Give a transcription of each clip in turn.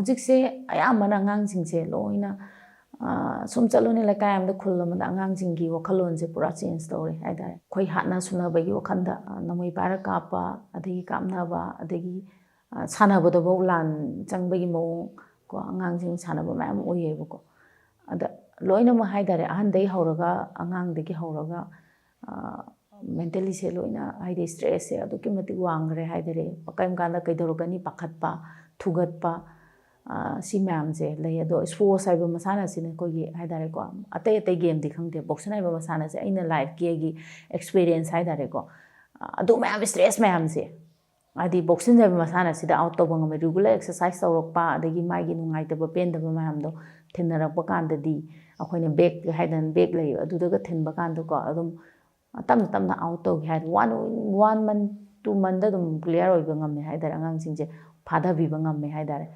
ꯍꯧꯖꯤꯛꯁꯦ ꯑꯌꯥꯝꯕꯅ ꯑꯉꯥꯡꯁꯤꯡꯁꯦ ꯂꯣꯏꯅ ꯁꯨꯝ ꯆꯠꯂꯨꯅꯤ ꯂꯩꯀꯥꯏ ꯑꯃꯗ ꯈꯨꯜ ꯑꯃꯗ ꯑꯉꯥꯡꯁꯤꯡꯒꯤ ꯋꯥꯈꯜꯂꯣꯟꯁꯦ ꯄꯨꯔꯥ ꯆꯦꯟꯖ ꯇꯧꯔꯦ ꯍꯥꯏꯇꯥꯔꯦ ꯑꯩꯈꯣꯏ ꯍꯥꯠꯅ ꯁꯨꯅꯕꯒꯤ ꯋꯥꯈꯜꯗ ꯅꯣꯡꯃꯩ ꯄꯥꯏꯔ ꯀꯥꯞꯄ ꯑꯗꯒꯤ ꯀꯥꯞꯅꯕ ꯑꯗꯒꯤ ꯁꯥꯟꯅꯕꯗꯐꯥꯎ ꯂꯥꯟ ꯆꯪꯕꯒꯤ ꯃꯑꯣꯡ ꯀꯣ ꯑꯉꯥꯡꯁꯤꯡ ꯁꯥꯟꯅꯕ ꯃꯌꯥꯝ ꯎꯏꯌꯦꯕꯀꯣ ꯑꯗ ꯂꯣꯏꯅꯃꯛ ꯍꯥꯏꯇꯥꯔꯦ ꯑꯍꯟꯗꯒꯤ ꯍꯧꯔꯒ ꯑꯉꯥꯡꯗꯒꯤ ꯍꯧꯔꯒ ꯃꯦꯟꯇꯦꯂꯤꯁꯦ ꯂꯣꯏꯅ ꯍꯥꯏꯗꯤ ꯁ꯭ꯇ꯭ꯔꯦꯁꯁꯦ ꯑꯗꯨꯛꯀꯤ ꯃꯇꯤꯛ ꯋꯥꯡꯈ꯭ꯔꯦ ꯍꯥꯏꯇꯥꯔꯦ ꯀꯔꯤꯒꯨꯝꯕ ꯀꯥꯟꯗ ꯀꯩꯗꯧꯔꯛꯀꯅꯤ ꯄꯥꯈꯠꯄ ꯊꯨꯒꯠꯄ ꯁꯤ ꯃꯌꯥꯝꯁꯦ ꯂꯩ ꯑꯗꯣ ꯁ꯭ꯄꯣꯔꯠꯁ ꯍꯥꯏꯕ ꯃꯁꯥꯟꯅꯁꯤꯅ ꯑꯩꯈꯣꯏꯒꯤ ꯍꯥꯏꯇꯥꯔꯦꯀꯣ ꯑꯇꯩ ꯑꯇꯩ ꯒꯦꯝꯗꯤ ꯈꯪꯗꯦ ꯕꯣꯛꯁꯤꯡ ꯍꯥꯏꯕ ꯃꯁꯥꯟꯅꯁꯦ ꯑꯩꯅ ꯂꯥꯏꯐꯀꯤ ꯑꯩꯒꯤ ꯑꯦꯛꯁꯄꯤꯔꯤꯌꯦꯟꯁ ꯍꯥꯏꯇꯥꯔꯦꯀꯣ ꯑꯗꯨ ꯃꯌꯥꯝ ꯁ꯭ꯇ꯭ꯔꯦꯁ ꯃꯌꯥꯝꯁꯦ ꯍꯥꯏꯗꯤ ꯕꯣꯛꯁꯤꯡ ꯍꯥꯏꯕ ꯃꯁꯥꯟꯅꯁꯤꯗ ꯑꯥꯎꯠ ꯇꯧꯕ ꯉꯝꯃꯦ ꯔꯤꯒꯨꯂꯔ ꯑꯦꯛꯁꯔꯁꯥꯏꯁ ꯇꯧꯔꯛꯄ ꯑꯗꯒꯤ ꯃꯥꯒꯤ ꯅꯨꯡꯉꯥꯏꯇꯕ ꯄꯦꯟꯗꯕ ꯃꯌꯥꯝꯗꯣ ꯊꯦꯡꯅꯔꯛꯄ ꯀꯥꯟꯗꯗꯤ ꯑꯩꯈꯣꯏꯅ ꯕꯦꯛ ꯍꯥꯏꯗꯅ ꯕꯦꯛ ꯂꯩꯌꯦꯕ ꯑꯗꯨꯗꯒ ꯊꯤꯟꯕ ꯀꯥꯟꯗꯀꯣ ꯑꯗꯨꯝ ꯇꯞꯅ ꯇꯞꯅ ꯑꯥꯎꯠ ꯇꯧꯒꯦ ꯍꯥꯏꯗꯤ 1 month 2 monthꯗ ꯑꯗꯨم ꯀ꯭ꯂꯤꯌꯥꯔ ꯑꯣꯏꯕ ꯉꯝꯃꯦ ꯍꯥꯏꯇꯥꯔꯦ ꯑꯉꯥꯡꯁꯤꯡꯁꯦ ꯐꯥꯊꯕꯤꯕ ꯉꯝꯃꯦ ꯍꯥꯏꯇꯥꯔꯦ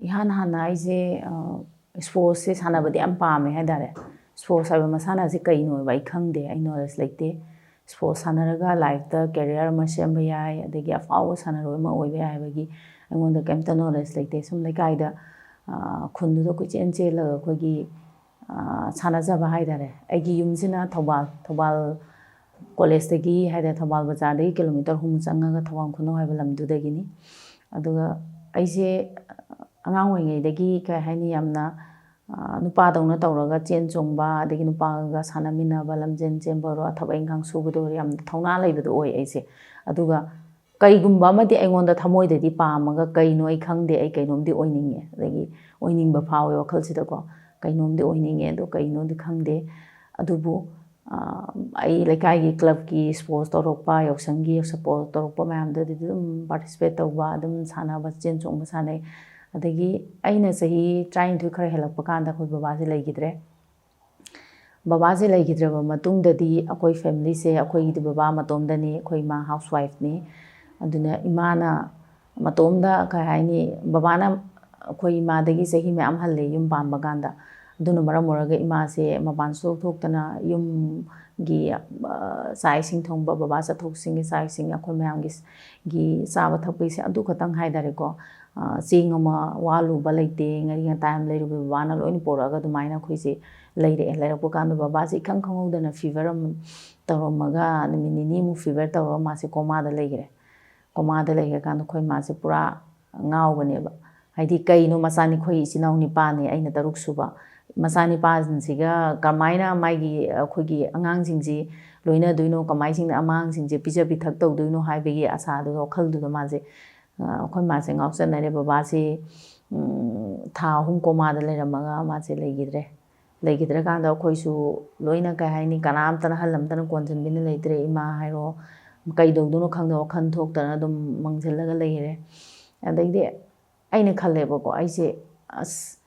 ꯏꯍꯥꯟ ꯍꯥꯟꯅ ꯑꯩꯁꯦ ꯁ꯭ꯄꯣꯔꯠꯁꯁꯦ ꯁꯥꯟꯅꯕꯗꯤ ꯌꯥꯝ ꯄꯥꯝꯃꯦ ꯍꯥꯏꯇꯥꯔꯦ ꯁ꯭ꯄꯣꯔꯠꯁ ꯍꯥꯏꯕ ꯃꯁꯥꯟꯅꯁꯦ ꯀꯩꯅꯣꯕ ꯑꯩ ꯈꯪꯗꯦ ꯑꯩ ꯅꯣꯂꯦꯖ ꯂꯩꯇꯦ ꯁ꯭ꯄꯣꯔꯠꯁ ꯁꯥꯟꯅꯔꯒ ꯂꯥꯏꯐꯇ ꯀꯦꯔꯤꯌꯔ ꯑꯃ ꯁꯦꯝꯕ ꯌꯥꯏ ꯑꯗꯒꯤ ꯑꯐꯥꯎꯕ ꯁꯥꯟꯅꯔꯣꯏ ꯑꯃ ꯑꯣꯏꯕ ꯌꯥꯏ ꯍꯥꯏꯕꯒꯤ ꯑꯩꯉꯣꯟꯗ ꯀꯩꯝꯇ ꯅꯣꯂꯦꯖ ꯂꯩꯇꯦ ꯁꯨꯝ ꯂꯩꯀꯥꯏꯗ ꯈꯨꯟꯗꯨꯗ ꯀꯣꯏꯆꯦꯟ ꯆꯦꯜꯂꯒ ꯑꯩꯈꯣꯏꯒꯤ ꯁꯥꯟꯅꯖꯕ ꯍꯥꯏꯇꯥꯔꯦ ꯑꯩꯒꯤ ꯌꯨꯝꯁꯤꯅ ꯊꯧꯕꯥꯜ ꯀꯣꯂꯦꯖꯇꯒꯤ ꯍꯥꯏꯇꯥꯔꯦ ꯊꯧꯕꯥꯜ ꯕꯖꯥꯔꯗꯒꯤ ꯀꯤꯂꯣꯃꯤꯇꯔ 6 ꯆꯪꯉꯒ ꯊꯧꯕꯥꯜ ꯈꯨꯅꯧ ꯍꯥꯏꯕ ꯂꯝꯗꯨꯗꯒꯤꯅꯤ ꯑꯗꯨꯒ ꯑꯩꯁꯦ ꯑꯉꯥꯡ ꯑꯣꯏꯔꯤꯉꯩꯗꯒꯤ ꯀꯩ ꯍꯥꯏꯅꯤ ꯌꯥꯝꯅ ꯅꯨꯄꯥꯗꯧꯅ ꯇꯧꯔꯒ ꯆꯦꯟ ꯆꯣꯡꯕ ꯑꯗꯒꯤ ꯅꯨꯄꯥꯒ ꯁꯥꯟꯅꯃꯤꯟꯅꯕ ꯂꯝꯖꯦꯟ ꯆꯦꯟꯕ ꯑꯣꯏꯔꯣ ꯊꯕꯛ ꯏꯪꯈꯥꯡ ꯁꯨꯕꯗ ꯑꯣꯏꯔꯣ ꯌꯥꯝ ꯊꯧꯅꯥ ꯂꯩꯕꯗꯣ ꯑꯣꯏ ꯑꯩꯁꯦ ꯑꯗꯨꯒ ꯀꯩꯒꯨꯝꯕ ꯑꯃꯗꯤ ꯑꯩꯉꯣꯟꯗ ꯊꯃꯣꯏꯗꯗꯤ ꯄꯥꯝꯃꯒ ꯀꯩꯅꯣ ꯑꯩ ꯈꯪꯗꯦ ꯑꯩ ꯀꯩꯅꯣꯝꯗꯤ ꯑꯣꯏꯅꯤꯡꯉꯦ ꯑꯗꯒꯤ ꯑꯣꯏꯅꯤꯡꯕ ꯐꯥꯎꯋꯦ ꯋꯥꯈꯜꯁꯤꯗꯀꯣ ꯀꯩꯅꯣꯝꯗꯤ ꯑꯣꯏꯅꯤꯡꯉꯦ ꯑꯗꯣ ꯀꯩꯅꯣꯗꯤ ꯈꯪꯗꯦ ꯑꯗꯨꯕꯨ ꯑꯩ ꯂꯩꯀꯥꯏꯒꯤ ꯀ꯭ꯂꯕꯀꯤ ꯁ꯭ꯄꯣꯔꯠꯁ ꯇꯧꯔꯛꯄ ꯌꯥꯎꯁꯪꯒꯤ ꯁꯞꯄꯣꯔꯠ ꯇꯧꯔꯛꯄ ꯃꯌꯥꯝꯗꯨꯗꯗꯤ ꯑꯗꯨꯝ ꯄꯥꯔꯇꯤꯁꯤꯄꯦꯠ ꯇꯧꯕ ꯑꯗꯨꯝ ꯁꯥꯟꯅꯕ ꯆꯦꯟ ꯆꯣꯡꯕ ꯁꯥꯟꯅꯩ ꯑꯗꯒꯤ ꯑꯩꯅ ꯆꯍꯤ 19 ꯈꯔ ꯍꯦꯜꯂꯛꯄ ꯀꯥꯟꯗ ꯑꯩꯈꯣꯏ ꯕꯕꯥꯁꯦ ꯂꯩꯈꯤꯗ꯭ꯔꯦ ꯕꯕꯥꯁꯦ ꯂꯩꯈꯤꯗ꯭ꯔꯕ ꯃꯇꯨꯡꯗꯗꯤ ꯑꯩꯈꯣꯏ ꯐꯦꯃꯤꯂꯤꯁꯦ ꯑꯩꯈꯣꯏꯒꯤꯗꯤ ꯕꯕꯥ ꯃꯇꯣꯝꯗꯅꯤ ꯑꯩꯈꯣꯏ ꯏꯃꯥ ꯍꯥꯎꯁ ꯋꯥꯏꯐꯅꯤ ꯑꯗꯨꯅ ꯏꯃꯥꯅ ꯃꯇꯣꯝꯗ ꯀꯩ ꯍꯥꯏꯅꯤ ꯕꯕꯥꯅ ꯑꯩꯈꯣই ꯏꯃꯥꯗꯒꯤ ꯆꯍꯤ ꯃꯌꯥꯝ ꯍꯜꯂꯦ ꯌꯨꯝ ꯄꯥꯟꯕ ꯀꯥꯟꯗ ꯑꯗꯨꯅ ꯃꯔꯝ ꯑꯣꯏꯔꯒ ꯏꯃꯥꯁꯦ ꯃꯄꯥꯟ ꯁꯨꯡꯊꯣꯛ ꯊꯣꯛꯇꯅ ꯌꯨꯝꯒꯤ ꯆꯥꯛ ꯏꯁꯤꯡ ꯊꯣꯡꯕ ꯕꯕꯥ ꯆꯠꯊꯣꯛꯁꯤꯡꯒꯤ ꯆꯥꯛ ꯏꯁꯤꯡ ꯑꯩꯈꯣꯏ ꯃꯌꯥꯝꯒꯤ ꯆꯥꯕ ꯊꯛꯄꯒꯤꯁꯦ ꯑꯗꯨ ꯈꯛꯇꯪ ꯍꯥꯏꯇꯥꯔꯦꯀꯣ ꯆꯦꯡ ꯑꯃ ꯋꯥꯂꯨꯕ ꯂꯩꯇꯦ ꯉꯥꯔꯤ ꯉꯇꯥꯏ ꯑꯃ ꯂꯩꯔꯨꯕ ꯕꯕꯥꯅ ꯂꯣꯏꯅ ꯄꯣꯔꯛꯑꯒ ꯑꯗꯨꯃꯥꯏꯅ ꯑꯩꯈꯣꯏꯁꯦ ꯂꯩꯔꯛꯄ ꯀꯥꯟꯗ ꯕꯕꯥꯁꯦ ꯏꯈꯪ ꯈꯪꯍꯧꯗꯅ ꯐꯤꯚꯔ ꯑꯃ ꯇꯧꯔꯝꯃꯒ ꯅꯨꯃꯤꯠ ꯅꯤꯅꯤꯃꯨꯛ ꯐꯤꯚꯔ ꯇꯧꯔꯒ ꯃꯥꯁꯦ ꯀꯣꯃꯥꯗ ꯂꯩꯈ꯭ꯔꯦ ꯀꯣꯃꯥꯗ ꯂꯩꯈ꯭ꯔꯀꯥꯟꯗ ꯑꯩꯈꯣꯏ ꯃꯥꯁꯦ ꯄꯨꯔꯥ ꯉꯥꯎꯕꯅꯦꯕ ꯍꯥꯏꯗꯤ ꯀꯩꯅꯣ ꯃꯆꯥꯅꯤꯈꯣꯏ ꯏꯆꯤꯜ ꯏꯅꯥꯎ ꯅꯤꯄꯥꯜꯅꯤ ꯑꯩꯅ 3 ꯁꯨꯕ ꯃꯆꯥꯅꯤꯄꯥꯁꯤꯡꯁꯤꯒ ꯀꯃꯥꯏꯅ ꯃꯥꯒꯤ ꯑꯩꯈꯣꯏꯒꯤ ꯑꯉꯥꯡꯁꯤꯡꯁꯤ ꯂꯣꯏꯅꯗꯣꯏꯅꯣ ꯀꯃꯥꯏꯅ ꯑꯉꯥꯡꯁꯤꯡꯁꯦ ꯄꯤꯖ ꯄꯤꯊꯛ ꯇꯧꯗꯣꯏꯅꯣ ꯍꯥꯏꯕꯒꯤ ꯑꯁꯥꯗꯨꯗ ꯋꯥꯈꯜꯗꯨꯗ ꯃꯥꯁꯦ ꯑꯩꯈꯣꯏ ꯃꯥꯁꯦ ꯉꯥꯎꯆꯠꯅꯔꯦ ꯕꯕꯥꯁꯦ ꯊꯥ 3 ꯀꯣꯃꯥꯗ ꯂꯩꯔꯝꯃꯒ ꯃꯥꯁꯦ ꯂꯩꯈꯤꯗ꯭ꯔꯀꯥꯟꯗ ꯑꯩꯈꯣꯏꯁꯨ ꯂꯣꯏꯅ ꯀꯩ ꯍꯥꯏꯅꯤ ꯀꯅꯥꯝꯇꯅ ꯑꯍꯜ ꯑꯃꯇꯅ ꯀꯣꯟꯁꯤꯟꯕꯤꯅ ꯂꯩꯇ꯭ꯔꯦ ꯏꯃꯥ ꯍꯥꯏꯔꯣ ꯀꯩꯗꯧꯗꯣꯏꯅꯣ ꯈꯪꯗꯕ ꯋꯥꯈꯜ ꯊꯣꯛꯇꯅ ꯑꯗꯨꯝ ꯃꯪꯁꯤꯜꯂꯒ ꯂꯩꯔꯦ ꯑꯗꯩꯗꯤ ꯑꯩꯅ ꯈꯜꯂꯦꯕꯀꯣ ꯑꯩꯁꯦ ꯑꯁ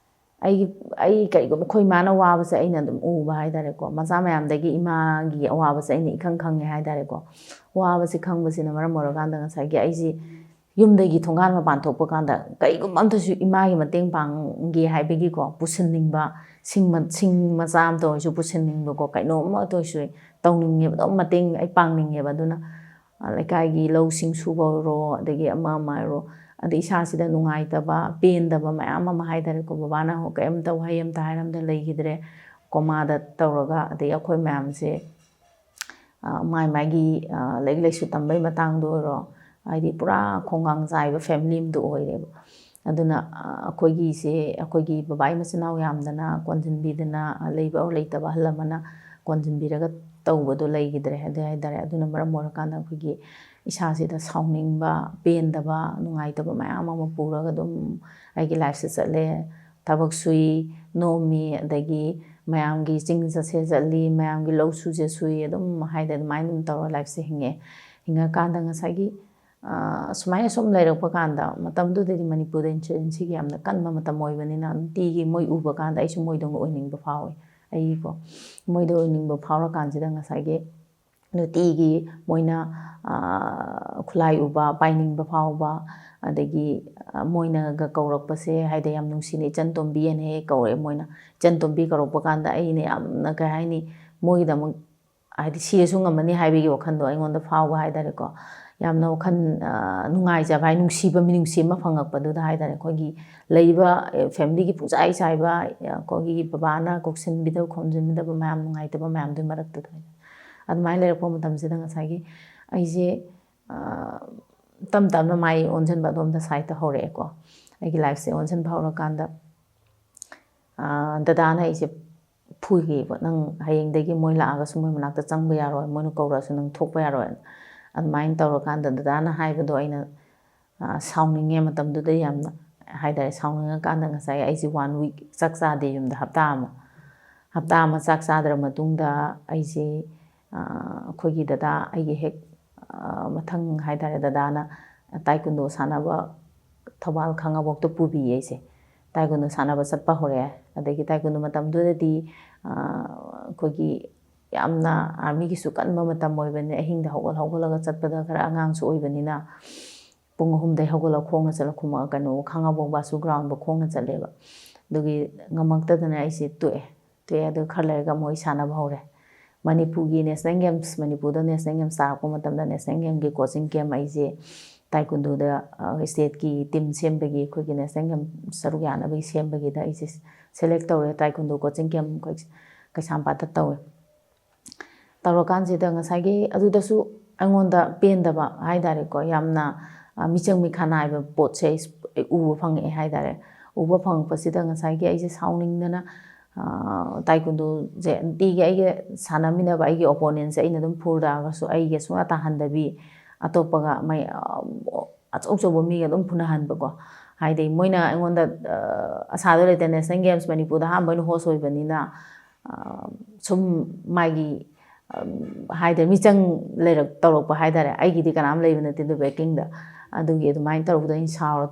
ꯑꯩ ꯀꯩꯒꯨꯝꯕ ꯑꯩꯈꯣꯏ ꯏꯃꯥꯅ ꯋꯥꯕꯁꯦ ꯑꯩꯅ ꯑꯗꯨꯝ ꯎꯕ ꯍꯥꯏꯇꯥꯔꯦꯀꯣ ꯃꯆꯥ ꯃꯌꯥꯝꯗꯒꯤ ꯏꯃꯥꯒꯤ ꯑꯋꯥꯕꯁꯦ ꯑꯩꯅ ꯏꯈꯪ ꯈꯪꯉꯦ ꯍꯥꯏꯇꯥꯔꯦꯀꯣ ꯋꯥꯕꯁꯦ ꯈꯪꯕꯁꯤꯅ ꯃꯔꯝ ꯑꯣꯏꯔꯀꯥꯟꯗ ꯉꯁꯥꯏꯒꯤ ꯑꯩꯁꯦ ꯌꯨꯝꯗꯒꯤ ꯊꯣꯡꯒꯥꯟ ꯃꯄꯥꯟ ꯊꯣꯛꯄ ꯀꯥꯟꯗ ꯀꯩꯒꯨꯝꯕ ꯑꯝꯇꯁꯨ ꯏꯃꯥꯒꯤ ꯃꯇꯦꯡ ꯄꯥꯡꯒꯦ ꯍꯥꯏꯕꯒꯤꯀꯣ ꯄꯨꯁꯤꯟꯅꯤꯡꯕ ꯁꯤꯡ ꯃꯆꯥ ꯑꯃꯇ ꯑꯣꯏꯔꯁꯨ ꯄꯨꯁꯤꯟꯅꯤꯡꯕꯀꯣ ꯀꯩꯅꯣꯝꯃ ꯑꯣꯏꯔꯁꯨ ꯇꯧꯅꯤꯡꯉꯦꯕ ꯑꯗꯨꯝ ꯃꯇꯦꯡ ꯑꯩ ꯄꯥꯡꯅꯤꯡꯉꯦꯕ ꯑꯗꯨꯅ ꯂꯩꯀꯥꯏꯒꯤ ꯂꯧꯁꯤꯡ ꯁꯨꯕ ꯑꯣꯏꯔꯣ ꯑꯗꯒꯤ ꯑꯃ ꯑꯣꯏꯔꯣ ꯑꯗꯩ ꯏꯁꯥꯁꯤꯗ ꯅꯨꯡꯉꯥꯏꯇꯕ ꯄꯦꯟꯗꯕ ꯃꯌꯥꯝ ꯑꯃ ꯍꯥꯏꯇꯥꯔꯦꯀꯣ ꯕꯕꯥꯅ ꯀꯩꯝꯇ ꯋꯥꯍꯩ ꯑꯃꯇ ꯍꯥꯏꯔꯝꯗ ꯂꯩꯈꯤꯗ꯭ꯔꯦ ꯀꯣꯃꯥꯗ ꯇꯧꯔꯒ ꯑꯗꯩ ꯑꯩꯈꯣꯏ ꯃꯌꯥꯝꯁꯦ ꯃꯥꯒꯤ ꯂꯥꯏꯔꯤꯛ ꯂꯥꯏꯁꯨ ꯇꯝꯕꯩ ꯃꯇꯥꯡꯗ ꯑꯣꯏꯔꯣ ꯍꯥꯏꯗꯤ ꯄꯨꯔꯥ ꯈꯣꯡꯒꯥꯡ ꯆꯥꯏꯕ ꯐꯦꯃꯤꯂꯤ ꯑꯃꯗꯣ ꯑꯣꯏꯔꯦꯕ ꯑꯗꯨꯅ ꯑꯩꯈꯣꯏꯒꯤ ꯕꯕꯥꯒꯤ ꯃꯆꯤꯟ ꯏꯅꯥꯎ ꯌꯥꯝꯗꯅ ꯀꯣꯟꯁꯤꯟꯕꯤꯗꯅ ꯂꯩꯕ ꯂꯩꯇꯕ ꯑꯍꯜ ꯑꯃꯅ ꯀꯣꯟꯁꯤꯟꯕꯤꯔꯒ ꯇꯧꯕꯗꯣ ꯂꯩꯈꯤꯗ꯭ꯔꯦ ꯑꯗꯨ ꯍꯥꯏꯇꯥꯔꯦ ꯑꯗꯨꯅ ꯃꯔꯝ ꯑꯣꯏꯔꯀꯥꯟꯗ ꯑꯩꯈꯣꯏꯒꯤ ꯏꯁꯥꯁꯤꯗ ꯁꯥꯎꯅꯤꯡꯕ ꯄꯦꯟꯗꯕ ꯅꯨꯡꯉꯥꯏꯇꯕ ꯃꯌꯥꯝ ꯑꯃ ꯄꯨꯔꯒ ꯑꯗꯨꯝ ꯑꯩꯒꯤ ꯂꯥꯏꯐꯁꯦ ꯆꯠꯂꯦ ꯊꯕꯛ ꯁꯨꯏ ꯅꯣꯝꯃꯤ ꯑꯗꯒꯤ ꯃꯌꯥꯝꯒꯤ ꯆꯤꯡ ꯆꯠꯁꯦ ꯆꯠꯂꯤ ꯃꯌꯥꯝꯒꯤ ꯂꯧ ꯁꯨꯁꯦ ꯁꯨꯏ ꯑꯗꯨꯝ ꯍꯥꯏꯗꯤ ꯑꯗꯨꯃꯥꯏꯅ ꯑꯗꯨꯝ ꯇꯧꯔ ꯂꯥꯏꯐꯁꯦ ꯍꯤꯡꯉꯀꯥꯟꯗ ꯉꯁꯥꯏꯒꯤ ꯁꯨꯃꯥꯏꯅ ꯁꯨꯝ ꯂꯩꯔꯛꯄ ꯀꯥꯟꯗ ꯃꯇꯝꯗꯨꯗꯗꯤ ꯃꯅꯤꯄꯨꯔꯗ ꯏꯟꯁꯨꯔꯦꯟꯁꯤꯒꯤ ꯌꯥꯝꯅ ꯀꯟꯕ ꯃꯇꯝ ꯑꯣꯏꯕꯅꯤꯅ ꯅꯨꯡꯇꯤꯒꯤ ꯃꯣꯏ ꯎꯕ ꯀꯥꯟꯗ ꯑꯩꯁꯨ ꯃꯣꯏꯗꯧꯅ ꯑꯣꯏꯅꯤꯡꯕ ꯐꯥꯎꯋꯦ ꯑꯩꯀꯣ ꯃꯣꯏꯗ ꯑꯣꯏꯅꯤꯡꯕ ꯐꯥꯎꯔꯀꯥꯟꯁꯤꯗ ꯉꯁꯥꯏꯒꯤ ꯅꯨꯡꯇꯤꯒꯤ ꯃꯣꯏꯅ ꯈꯨꯠꯂꯥꯏ ꯎꯕ ꯄꯥꯏꯅꯤꯡꯕ ꯐꯥꯎꯕ ꯑꯗꯒꯤ ꯃꯣꯏꯅꯒ ꯀꯧꯔꯛꯄꯁꯦ ꯍꯥꯏꯗꯤ ꯌꯥꯝ ꯅꯨꯡꯁꯤꯅ ꯏꯆꯟ ꯇꯣꯝꯕꯤ ꯍꯥꯏꯅ ꯍꯦꯛ ꯀꯧꯔꯛꯑꯦ ꯃꯣꯏꯅ ꯏꯆꯟ ꯇꯣꯝꯕꯤ ꯀꯧꯔꯛꯄ ꯀꯥꯟꯗ ꯑꯩꯅ ꯌꯥꯝꯅ ꯀꯩ ꯍꯥꯏꯅꯤ ꯃꯣꯏꯒꯤꯗꯃꯛ ꯍꯥꯏꯗꯤ ꯁꯤꯔꯁꯨ ꯉꯝꯃꯅꯤ ꯍꯥꯏꯕꯒꯤ ꯋꯥꯈꯜꯗꯣ ꯑꯩꯉꯣꯟꯗ ꯐꯥꯎꯕ ꯍꯥꯏꯇꯥꯔꯦꯀꯣ ꯌꯥꯝꯅ ꯋꯥꯈꯜ ꯅꯨꯡꯉꯥꯏꯖꯕ ꯍꯥꯏ ꯅꯨꯡꯁꯤꯕ ꯃꯤꯅꯨꯡꯁꯤ ꯑꯃ ꯐꯪꯉꯛꯄꯗꯨꯗ ꯍꯥꯏꯇꯥꯔꯦ ꯑꯩꯈꯣꯏꯒꯤ ꯂꯩꯔꯤꯕ ꯐꯦꯃꯤꯂꯤꯒꯤ ꯄꯨꯡꯆꯥꯏ ꯆꯥꯏꯕ ꯑꯩꯈꯣꯏꯒꯤ ꯕꯕꯥꯅ ꯀꯣꯛꯁꯤꯟꯕꯤꯗꯕ ꯈꯣꯝꯖꯤꯟꯕꯤꯗꯕ ꯃꯌꯥꯝ ꯅꯨꯡꯉꯥꯏꯇꯕ ꯃꯌꯥꯝꯗꯨꯒꯤ ꯃꯔꯛꯇꯨꯗ ꯑꯗꯨꯃꯥꯏꯅ ꯂꯩꯔꯛꯄ ꯃꯇꯝꯁꯤꯗ ꯉꯁꯥꯏꯒꯤ ꯑꯩꯁꯦ ꯇꯞ ꯇꯞꯅ ꯃꯥꯏ ꯑꯣꯟꯁꯤꯟꯕ ꯑꯗꯣꯝꯗ ꯁꯥꯏꯠꯇ ꯍꯧꯔꯛꯑꯦꯀꯣ ꯑꯩꯒꯤ ꯂꯥꯏꯐꯁꯦ ꯑꯣꯟꯁꯤꯟꯕ ꯍꯧꯔꯀꯥꯟꯗ ꯗꯗꯥꯅ ꯑꯩꯁꯦ ꯐꯨꯈꯤꯕ ꯅꯪ ꯍꯌꯦꯡꯗꯒꯤ ꯃꯣꯏ ꯂꯥꯛꯑꯒꯁꯨ ꯃꯣꯏ ꯃꯅꯥꯛꯇ ꯆꯪꯕ ꯌꯥꯔꯣꯏ ꯃꯣꯏꯅ ꯀꯧꯔꯛꯑꯁꯨ ꯅꯪ ꯊꯣꯛꯄ ꯌꯥꯔꯣꯏ ꯑꯗꯨꯃꯥꯏꯅ ꯇꯧꯔꯀꯥꯟꯗ ꯗꯗꯥꯅ ꯍꯥꯏꯕꯗꯣ ꯑꯩꯅ ꯁꯥꯎꯅꯤꯡꯉꯦ ꯃꯇꯝꯗꯨꯗ ꯌꯥꯝꯅ ꯍꯥꯏꯇꯥꯔꯦ ꯁꯥꯎꯅꯤꯡꯉꯀꯥꯟꯗ ꯉꯁꯥꯏ ꯑꯩꯁꯦ 1 week ꯆꯥꯛ ꯆꯥꯗꯦ ꯌꯨꯝꯗ ꯍꯞꯇꯥ ꯑꯃ ꯆꯥꯛ ꯆꯥꯗ꯭ꯔ ꯃꯇꯨꯡꯗ ꯑꯩꯁꯦ ꯑꯩꯈꯣꯏꯒꯤ ꯗꯗꯥ ꯑꯩꯒꯤ ꯍꯦꯛ ꯃꯊꯪ ꯍꯥꯏꯇꯥꯔꯦ ꯗꯗꯥꯅ ꯇꯥꯏꯀꯨꯟꯗꯣ ꯁꯥꯟꯅꯕ ꯊꯧꯕꯥꯜ ꯈꯥꯡꯉꯕꯣꯛꯇ ꯄꯨꯕꯤꯌꯦ ꯑꯩꯁꯦ ꯇꯥꯏꯀꯨꯟꯗꯣ ꯁꯥꯟꯅꯕ ꯆꯠꯄ ꯍꯧꯔꯛꯑꯦ ꯑꯗꯒꯤ ꯇꯥꯏꯀꯨꯟꯗꯣ ꯃꯇꯝꯗꯨꯗꯗꯤ ꯑꯩꯈꯣꯏꯒꯤ ꯌꯥꯝꯅ ꯑꯥꯔꯃꯤꯒꯤꯁꯨ ꯀꯟꯕ ꯃꯇꯝ ꯑꯣꯏꯕꯅꯤꯅ ꯑꯍꯤꯡꯗ ꯍꯧꯒꯠꯂꯒ ꯆꯠꯄꯗ ꯈꯔ ꯑꯉꯥꯡꯁꯨ ꯑꯣꯏꯕꯅꯤꯅ ꯄꯨꯡ 3ꯗꯩ ꯍꯧꯒꯠꯂꯒ ꯈꯣꯡꯅ ꯆꯠꯂ ꯀꯩꯅꯣ ꯈꯥꯡꯉꯕꯣꯛ ꯕꯥꯁꯨ ꯒ꯭ꯔꯥꯎꯟꯗ ꯈꯣꯡꯅ ꯆꯠꯂꯦꯕ ꯑꯗꯨꯒꯤ ꯉꯝꯃꯛꯇꯗꯅ ꯑꯩꯁꯦ ꯇꯣꯛꯑꯦ ꯑꯗꯨ ꯈꯔ ꯂꯩꯔꯒ ꯃꯣꯏ ꯁꯥꯟꯅꯕ ꯍꯧꯔꯦ ꯃꯅꯤꯄꯨꯔꯒꯤ ꯅꯦꯁꯅꯦꯜ ꯒꯦꯝꯁ ꯃꯅꯤꯄꯨꯔꯗ ꯅꯦꯁꯅꯦꯜ ꯒꯦꯝꯁ ꯇꯥꯔꯛꯄ ꯃꯇꯝꯗ ꯅꯦꯁꯅꯦꯜ ꯒꯦꯝꯒꯤ ꯀꯣꯆꯤꯡ ꯀꯦꯝ ꯑꯩꯁꯦ ꯇꯥꯏꯀꯨꯟꯗꯣꯗ ꯁ꯭ꯇꯦꯠꯀꯤ ꯇꯤꯝ ꯁꯦꯝꯕꯒꯤ ꯑꯩꯈꯣꯏꯒꯤ ꯅꯦꯁꯅꯦꯜ ꯒꯦꯝ ꯁꯔꯨꯛ ꯌꯥꯅꯕꯒꯤ ꯁꯦꯝꯕꯒꯤꯗ ꯑꯩꯁꯦ ꯁꯦꯂꯦꯛ ꯇꯧꯔꯦ ꯇꯥꯏꯀꯨꯟꯗꯣ ꯀꯣꯆꯤꯡ ꯀꯦꯝ ꯀꯩꯁꯥꯝꯄꯥꯠꯇ ꯇꯧꯋꯦ ꯇꯧꯔꯀꯥꯟꯁꯤꯗ ꯉꯁꯥꯏꯒꯤ ꯑꯗꯨꯗꯁꯨ ꯑꯩꯉꯣꯟꯗ ꯄꯦꯟꯗꯕ ꯍꯥꯏꯇꯥꯔꯦꯀꯣ ꯌꯥꯝꯅ ꯃꯤꯆꯪ ꯃꯤꯈꯥ ꯅꯥꯏꯕ ꯄꯣꯠꯁꯦ ꯑꯩ ꯎꯕ ꯐꯪꯉꯛꯑꯦ ꯍꯥꯏꯇꯥꯔꯦ ꯎꯕ ꯐꯪꯉꯛꯄꯁꯤꯗ ꯉꯁꯥꯏꯒꯤ ꯑꯩꯁꯦ ꯁꯥꯎꯅꯤꯡꯗꯅ ꯇꯥꯏꯀꯨꯟꯗꯣꯁꯦ ꯅꯨꯡꯇꯤꯒꯤ ꯑꯩꯒ ꯁꯥꯟꯅꯃꯤꯟꯅꯕ ꯑꯩꯒꯤ ꯑꯣꯄꯣꯅꯦꯟꯁꯦ ꯑꯩꯅ ꯑꯗꯨꯝ ꯐꯨꯔ ꯇꯥꯔꯒꯁꯨ ꯑꯩꯒ ꯁꯨꯡꯇꯥ ꯇꯥꯍꯟꯗꯕꯤ ꯑꯇꯣꯞꯄꯒ ꯑꯆꯧ ꯑꯆꯧꯕ ꯃꯤꯒ ꯑꯗꯨꯝ ꯐꯨꯅꯍꯟꯕꯀꯣ ꯍꯥꯏꯗꯤ ꯃꯣꯏꯅ ꯑꯩꯉꯣꯟꯗ ꯑꯁꯥꯗꯣ ꯂꯩꯇꯦ ꯅꯦꯁꯅꯦꯜ ꯒꯦꯝꯁ ꯃꯅꯤꯄꯨꯔꯗ ꯑꯍꯥꯟꯕ ꯑꯣꯏꯅ ꯍꯣꯁ ꯑꯣꯏꯕꯅꯤꯅ ꯁꯨꯝ ꯃꯥꯒꯤ ꯍꯥꯏꯇꯥꯔꯦ ꯃꯤꯆꯪ ꯇꯧꯔꯛꯄ ꯍꯥꯏꯇꯥꯔꯦ ꯑꯩꯒꯤꯗꯤ ꯀꯅꯥꯝ ꯂꯩꯕ ꯅꯠꯇꯦ ꯑꯗꯨ ꯕꯦꯛꯀꯤꯡꯗ ꯑꯗꯨꯒꯤ ꯑꯗꯨꯃꯥꯏꯅ ꯇꯧꯔꯛꯄꯗ ꯑꯩꯅ ꯁꯥꯎꯔ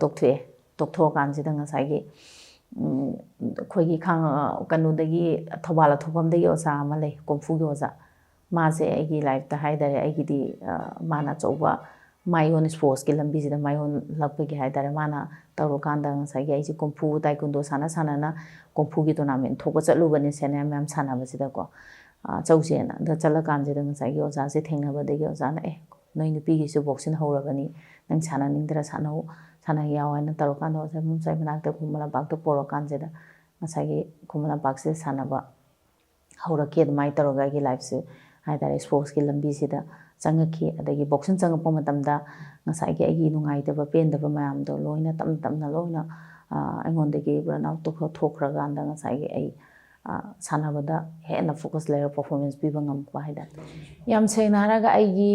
ꯇꯣꯛꯊꯣꯛꯑꯀꯥꯟꯁꯤꯗ ꯉꯁꯥꯏꯒꯤ ꯑꯩꯈꯣꯏꯒꯤ ꯀꯩꯅꯣꯗꯒꯤ ꯊꯧꯕꯥꯜ ꯑꯊꯣꯛꯐꯝꯗꯒꯤ ꯑꯣꯖꯥ ꯑꯃ ꯂꯩ ꯀꯣꯡꯐꯨꯒꯤ ꯑꯣꯖꯥ ꯃꯥꯁꯦ ꯑꯩꯒꯤ ꯂꯥꯏꯐꯇ ꯍꯥꯏꯇꯥꯔꯦ ꯑꯩꯒꯤꯗꯤ ꯃꯥꯅ ꯑꯆꯧꯕ ꯃꯥꯏꯌꯣꯟ ꯁ꯭ꯄꯣꯔꯠꯁꯀꯤ ꯂꯝꯕꯤꯁꯤꯗ ꯃꯥꯏꯌꯣꯟꯂꯛꯄꯒꯤ ꯍꯥꯏꯇꯥꯔꯦ ꯃꯥꯅ ꯇꯧꯔꯀꯥꯟꯗ ꯉꯁꯥꯏꯒꯤ ꯑꯩꯁꯦ ꯀꯣꯡꯐꯨ ꯇꯥꯏꯀꯨꯟꯗꯣ ꯁꯥꯟꯅꯅ ꯀꯣꯡꯐꯨꯒꯤ ꯇꯣꯔꯅꯥꯃꯦꯟ ꯊꯣꯛꯄ ꯆꯠꯂꯨꯕꯅꯦ ꯁꯦꯅꯤꯌꯔ ꯃꯌꯥꯝ ꯁꯥꯟꯅꯕꯁꯤꯗꯀꯣ ꯆꯧꯁꯦꯅ ꯑꯗ ꯆꯠꯂꯀꯥꯟꯁꯤꯗ ꯉꯁꯥꯏꯒꯤ ꯑꯣꯖꯥꯁꯦ ꯊꯦꯡꯅꯕꯗꯒꯤ ꯑꯣꯖꯥꯅ ꯅꯣꯏ ꯅꯨꯄꯤꯒꯤꯁꯨ ꯕꯣꯛꯁꯤꯡ ꯍꯧꯔꯕꯅꯤ ꯅꯪ ꯁꯥꯟꯅꯅꯤꯡꯗ꯭ꯔ ꯁꯥꯟꯅ ꯌꯥꯎ ꯍꯥꯏꯅ ꯇꯧꯔꯀꯥꯟꯗ ꯑꯣꯖꯥ ꯃꯨꯝꯆꯥꯏ ꯃꯅꯥꯛꯇ ꯈꯨꯃꯟ ꯂꯝꯄꯥꯛꯇ ꯄꯣꯔꯀꯥꯟꯁꯤꯗ ꯉꯁꯥꯏꯒꯤ ꯈꯨꯃꯟ ꯂꯝꯄꯥꯛꯁꯤꯗ ꯁꯥꯟꯅꯕ ꯍꯧꯔꯛꯈꯤ ꯑꯗꯨꯃꯥꯏꯅ ꯇꯧꯔꯒ ꯑꯩꯒꯤ ꯂꯥꯏꯐꯁꯦ ꯍꯥꯏꯇꯥꯔꯦ ꯁ꯭ꯄꯣꯔꯠꯁꯀꯤ ꯂꯝꯕꯤꯁꯤꯗ ꯆꯪꯉꯛꯈꯤ ꯑꯗꯒꯤ ꯕꯣꯛꯁꯤꯡ ꯆꯪꯉꯛꯄ ꯃꯇꯝꯗ ꯉꯁꯥꯏꯒꯤ ꯑꯩꯒꯤ ꯅꯨꯡꯉꯥꯏꯇꯕ ꯄꯦꯟꯗꯕ ꯃꯌꯥꯝꯗꯣ ꯂꯣꯏꯅ ꯇꯞꯅ ꯇꯞꯅ ꯂꯣꯏꯅ ꯑꯩꯉꯣꯟꯗꯒꯤ ꯔꯟ ꯑꯥꯎꯠ ꯊꯣꯛꯈ꯭ꯔꯀꯥꯟꯗ ꯉꯁꯥꯏꯒꯤ ꯑꯩ ꯁꯥꯟꯅꯕꯗ ꯍꯦꯟꯅ ꯐꯣꯀꯁ ꯂꯩꯔꯒ ꯄꯔꯐꯣꯔꯃꯦꯟꯁ ꯄꯤꯕ ꯉꯝꯕ ꯍꯥꯏꯇꯥꯔꯦ ꯌꯥꯝ ꯁꯦꯡꯅ ꯍꯥꯏꯔꯒ ꯑꯩꯒꯤ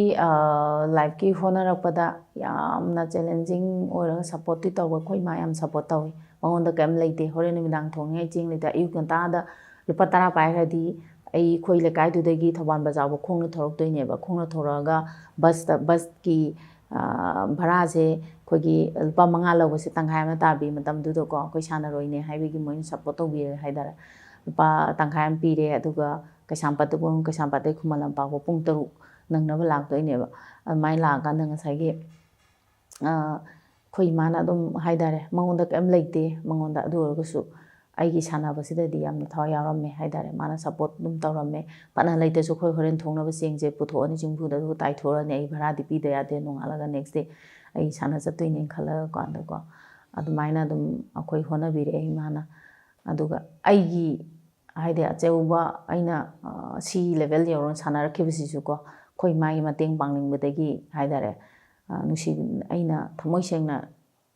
ꯂꯥꯏꯐꯀꯤ ꯍꯣꯠꯅꯔꯛꯄꯗ ꯌꯥꯝꯅ ꯆꯦꯂꯦꯟꯖꯤꯡ ꯑꯣꯏꯔꯒ ꯁꯞꯄꯣꯔꯠꯇꯤ ꯇꯧꯕ ꯑꯩꯈꯣꯏ ꯏꯃꯥ ꯌꯥꯝ ꯁꯞꯄꯣꯔꯠ ꯇꯧꯋꯤ ꯃꯉꯣꯟꯗ ꯀꯔꯤꯝ ꯂꯩꯇꯦ ꯍꯣꯔꯦꯟ ꯅꯨꯃꯤꯗꯥꯡ ꯊꯣꯡꯉꯤꯉꯩ ꯆꯦꯡ ꯂꯩꯇꯦ ꯑꯌꯨꯛ ꯉꯟꯇꯥꯗ ꯂꯨꯄꯥ 10 ꯄꯥꯏꯈ꯭ꯔꯗꯤ ꯑꯩꯈꯣꯏ ꯂꯩꯀꯥꯏꯗꯨꯗꯒꯤ ꯊꯧꯕꯥꯜ ꯕꯖꯥꯔꯐꯥꯎ ꯈꯣꯡꯅ ꯊꯧꯔꯛꯇꯣꯏꯅꯦꯕ ꯈꯣꯡꯅ ꯊꯧꯔꯛꯑꯒ ꯕꯁꯀꯤ ꯚꯔꯥꯁꯦ ꯑꯩꯈꯣꯏꯒꯤ ꯂꯨꯄꯥ 5 ꯂꯧꯕꯁꯦ ꯇꯪꯈꯥꯏ ꯑꯃ ꯇꯥꯕꯤ ꯃꯇꯝꯗꯨꯗꯀꯣ ꯑꯩꯈꯣꯏ ꯁꯥꯟꯅꯔꯣꯏꯅꯦ ꯍꯥꯏꯕꯒꯤ ꯃꯣꯏꯅ ꯁꯞꯄꯣꯔꯠ ꯇꯧꯕꯤꯔꯦ ꯍꯥꯏꯇꯥꯔꯦ ꯂꯨꯄꯥ ꯇꯪꯈꯥꯏ ꯑꯃ ꯄꯤꯔꯦ ꯑꯗꯨꯒ ꯀꯩꯁꯥꯝꯄꯥꯠꯇꯩ ꯈꯨꯃꯟ ꯂꯝꯄꯥꯛꯐꯥꯎ ꯄꯨꯡ 6 ꯅꯪꯅꯕ ꯂꯥꯛꯇꯣꯏꯅꯦꯕ ꯑꯗꯨꯃꯥꯏꯅ ꯂꯥꯛꯑꯀꯥꯟꯗ ꯉꯁꯥꯏꯒꯤ ꯑꯩꯈꯣꯏ ꯏꯃꯥꯅ ꯑꯗꯨꯝ ꯍꯥꯏꯇꯥꯔꯦ ꯃꯉꯣꯟꯗ ꯀꯔꯤꯝ ꯂꯩꯇꯦ ꯃꯉꯣꯟꯗ ꯑꯗꯨ ꯑꯣꯏꯔꯒꯁꯨ ꯑꯩꯒꯤ ꯁꯥꯟꯅꯕꯁꯤꯗꯗꯤ ꯌꯥꯝꯅ ꯊꯋꯥꯏ ꯌꯥꯎꯔꯝꯃꯦ ꯍꯥꯏꯇꯥꯔꯦ ꯃꯥꯅ ꯁꯞꯄꯣꯔꯠ ꯑꯗꯨꯝ ꯇꯧꯔꯝꯃꯦ ꯐꯅ ꯂꯩꯇ꯭ꯔꯁꯨ ꯑꯩꯈꯣꯏ ꯍꯣꯔꯦꯟ ꯊꯣꯡꯅꯕ ꯆꯦꯡꯁꯦ ꯄꯨꯊꯣꯛꯑꯅꯤ ꯆꯤꯡꯐꯨꯗ ꯑꯗꯨꯒ ꯇꯥꯏꯊꯣꯛꯑꯅꯤ ꯑꯩ ꯚꯔꯥꯗꯤ ꯄꯤꯗ ꯌꯥꯗꯦ ꯅꯣꯡꯉꯥꯜꯂꯒ ꯅꯦꯛꯁ ꯗꯦ ꯑꯩ ꯁꯥꯟꯅ ꯆꯠꯇꯣꯏꯅꯦ ꯈꯜꯂꯒ ꯀꯥꯟꯗꯀꯣ ꯑꯗꯨꯃꯥꯏꯅ ꯑꯗꯨꯝ ꯑꯩꯈꯣꯏ ꯍꯣꯠꯅꯕꯤꯔꯛꯑꯦ ꯏꯃꯥꯅ ꯑꯗꯨꯒ ꯑꯩꯒꯤ ꯍꯥꯏꯗꯤ ꯑꯆꯧꯕ ꯑꯩꯅ ꯁꯤ ꯂꯦꯚꯦꯜ ꯌꯧꯔ ꯁꯥꯟꯅꯔꯛꯈꯤꯕꯁꯤꯁꯨꯀꯣ ꯑꯩꯈꯣꯏ ꯏꯃꯥꯒꯤ ꯃꯇꯦꯡ ꯄꯥꯡꯅꯤꯡꯕꯗꯒꯤ ꯍꯥꯏꯇꯥꯔꯦ ꯑꯩꯅ ꯊꯃꯣꯏ ꯁꯦꯡꯅ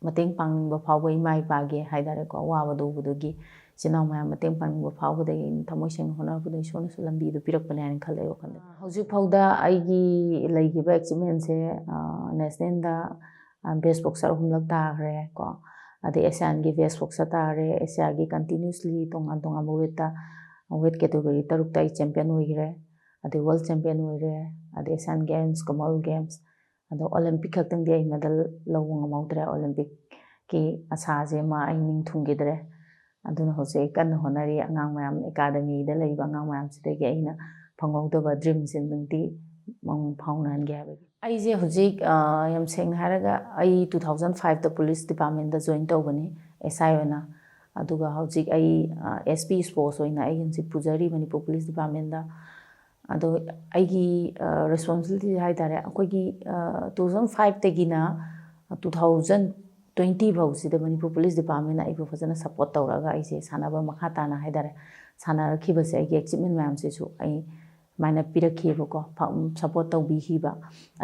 ꯃꯇꯦꯡ ꯄꯥꯡꯅꯤꯡꯕ ꯐꯥꯎꯕ ꯏꯃꯥ ꯏꯄꯥꯒꯤ ꯍꯥꯏꯇꯥꯔꯦꯀꯣ ꯑꯋꯥꯕꯗꯨ ꯎꯕꯗꯒꯤ ꯏꯆꯤꯜ ꯏꯅꯥꯎ ꯃꯌꯥꯝ ꯃꯇꯦꯡ ꯄꯥꯡꯅꯤꯡꯕ ꯐꯥꯎꯕꯗꯒꯤ ꯑꯩꯅ ꯊꯃꯣꯏ ꯁꯦꯡꯅ ꯍꯣꯠꯅꯔꯛꯄꯗ ꯏꯁꯣꯔꯅꯁꯨ ꯂꯝꯕꯤꯗꯨ ꯄꯤꯔꯛꯄꯅꯦ ꯍꯥꯏꯅ ꯈꯜꯂꯦ ꯋꯥꯈꯜꯗ ꯍꯧꯖꯤꯛ ꯐꯥꯎꯗ ꯑꯩꯒꯤ ꯂꯩꯈꯤꯕ ꯑꯦꯆꯤꯞꯃꯦꯟꯁꯦ ꯅꯦꯁꯅꯦꯜꯗ ꯕꯦꯁ ꯕꯣꯛꯁꯔ 3ꯂꯛ ꯇꯥꯈ꯭ꯔꯦ ꯀꯣ ꯑꯗꯩ ꯑꯦꯁꯤꯌꯥꯟꯒꯤ ꯕꯦꯁ ꯕꯣꯛꯁꯔ ꯇꯥꯔꯦ ꯑꯦꯁꯤꯌꯥꯒꯤ ꯀꯟꯇꯤꯅ꯭ꯌꯨꯁꯂꯤ ꯇꯣꯉꯥꯟ ꯇꯣꯉꯥꯟꯕ ꯋꯦꯠ ꯀꯦꯇꯦꯒꯣꯔꯤ 3ꯇ ꯑꯩ ꯆꯦꯝꯄꯤꯌꯟ ꯑꯣꯏꯈ꯭ꯔꯦ ꯑꯗꯩ ꯋꯥꯔꯜ ꯆꯦꯝꯄꯤꯌꯟ ꯑꯣꯏꯔꯦ ꯑꯗꯩ ꯑꯦꯁꯤꯌꯥꯟ ꯒꯦꯝꯁ ꯀꯃꯟꯋꯦꯜꯊ ꯒꯦꯝꯁ ꯑꯗꯣ ꯑꯣꯂꯦꯝꯄꯤꯛ ꯈꯛꯇꯪꯗꯤ ꯑꯩ ꯃꯦꯗꯜ ꯂꯧꯕ ꯉꯝꯍꯧꯗ꯭ꯔꯦ ꯑꯣꯂꯦꯝꯄꯤꯛꯀꯤ ꯑꯁꯥꯁꯦ ꯑꯩ ꯅꯤꯡꯊꯨꯡꯈꯤꯗ꯭ꯔꯦ ꯑꯗꯨꯅ ꯍꯧꯖꯤꯛ ꯑꯩ ꯀꯟꯅ ꯍꯣꯠꯅꯔꯤ ꯑꯉꯥꯡ ꯃꯌꯥꯝ ꯑꯦꯀꯥꯗꯃꯤꯗ ꯂꯩꯕ ꯑꯉꯥꯡ ꯃꯌꯥꯝꯁꯤꯗꯒꯤ ꯑꯩꯅ ꯐꯪꯍꯧꯗꯕ ꯗ꯭ꯔꯤꯝꯁꯤꯡꯗꯤ ꯃꯪ ꯐꯥꯎꯅꯍꯟꯒꯦ ꯍꯥꯏꯕꯒꯤ ꯑꯩꯁꯦ ꯍꯧꯖꯤꯛ ꯌꯥꯝ ꯁꯦꯡꯅ ꯍꯥꯏꯔꯒ ꯑꯩ 2005ꯗ ꯄꯨꯂꯤꯁ ꯗꯤꯄꯥꯔꯠꯃꯦꯟꯇ ꯖꯣꯏꯟ ꯇꯧꯕꯅꯤ SI ꯑꯣꯏꯅ ꯑꯗꯨꯒ ꯍꯧꯖꯤꯛ ꯑꯩ SP ꯁ꯭ꯄꯣꯔꯠꯁ ꯑꯣꯏꯅ ꯑꯩ ꯍꯧꯖꯤꯛ ꯄꯨꯖꯔꯤ ꯃꯅꯤꯄꯨꯔ ꯄꯨꯂꯤꯁ ꯗꯤꯄꯥꯔꯠꯃꯦꯟꯇ ꯑꯗꯣ ꯑꯩꯒꯤ ꯔꯦꯁꯄꯣꯟꯁꯤꯕꯤꯂꯤꯇꯤ ꯍꯥꯏꯇꯥꯔꯦ ꯑꯩꯈꯣꯏꯒꯤ 2005ꯇꯒꯤꯅ 2020 ꯐꯥꯎꯁꯤꯗ ꯃꯅꯤꯄꯨꯔ ꯄꯨꯂꯤꯁ ꯗꯤꯄꯥꯔꯠꯃꯦꯟꯅ ꯑꯩꯕꯨ ꯐꯖꯅ ꯁꯞꯄꯣꯔꯠ ꯇꯧꯔꯒ ꯑꯩꯁꯦ ꯁꯥꯟꯅꯕ ꯃꯈꯥ ꯇꯥꯅ ꯍꯥꯏꯇꯥꯔꯦ ꯁꯥꯟꯅꯔꯛꯈꯤꯕꯁꯦ ꯑꯩꯒꯤ ꯑꯦꯆꯤꯞꯃꯦꯟ ꯃꯌꯥꯝꯁꯤꯁꯨ ꯑꯩ ꯁꯨꯃꯥꯏꯅ ꯄꯤꯔꯛꯈꯤꯕꯀꯣ ꯁꯞꯄꯣꯔꯠ ꯇꯧꯕꯤꯈꯤꯕ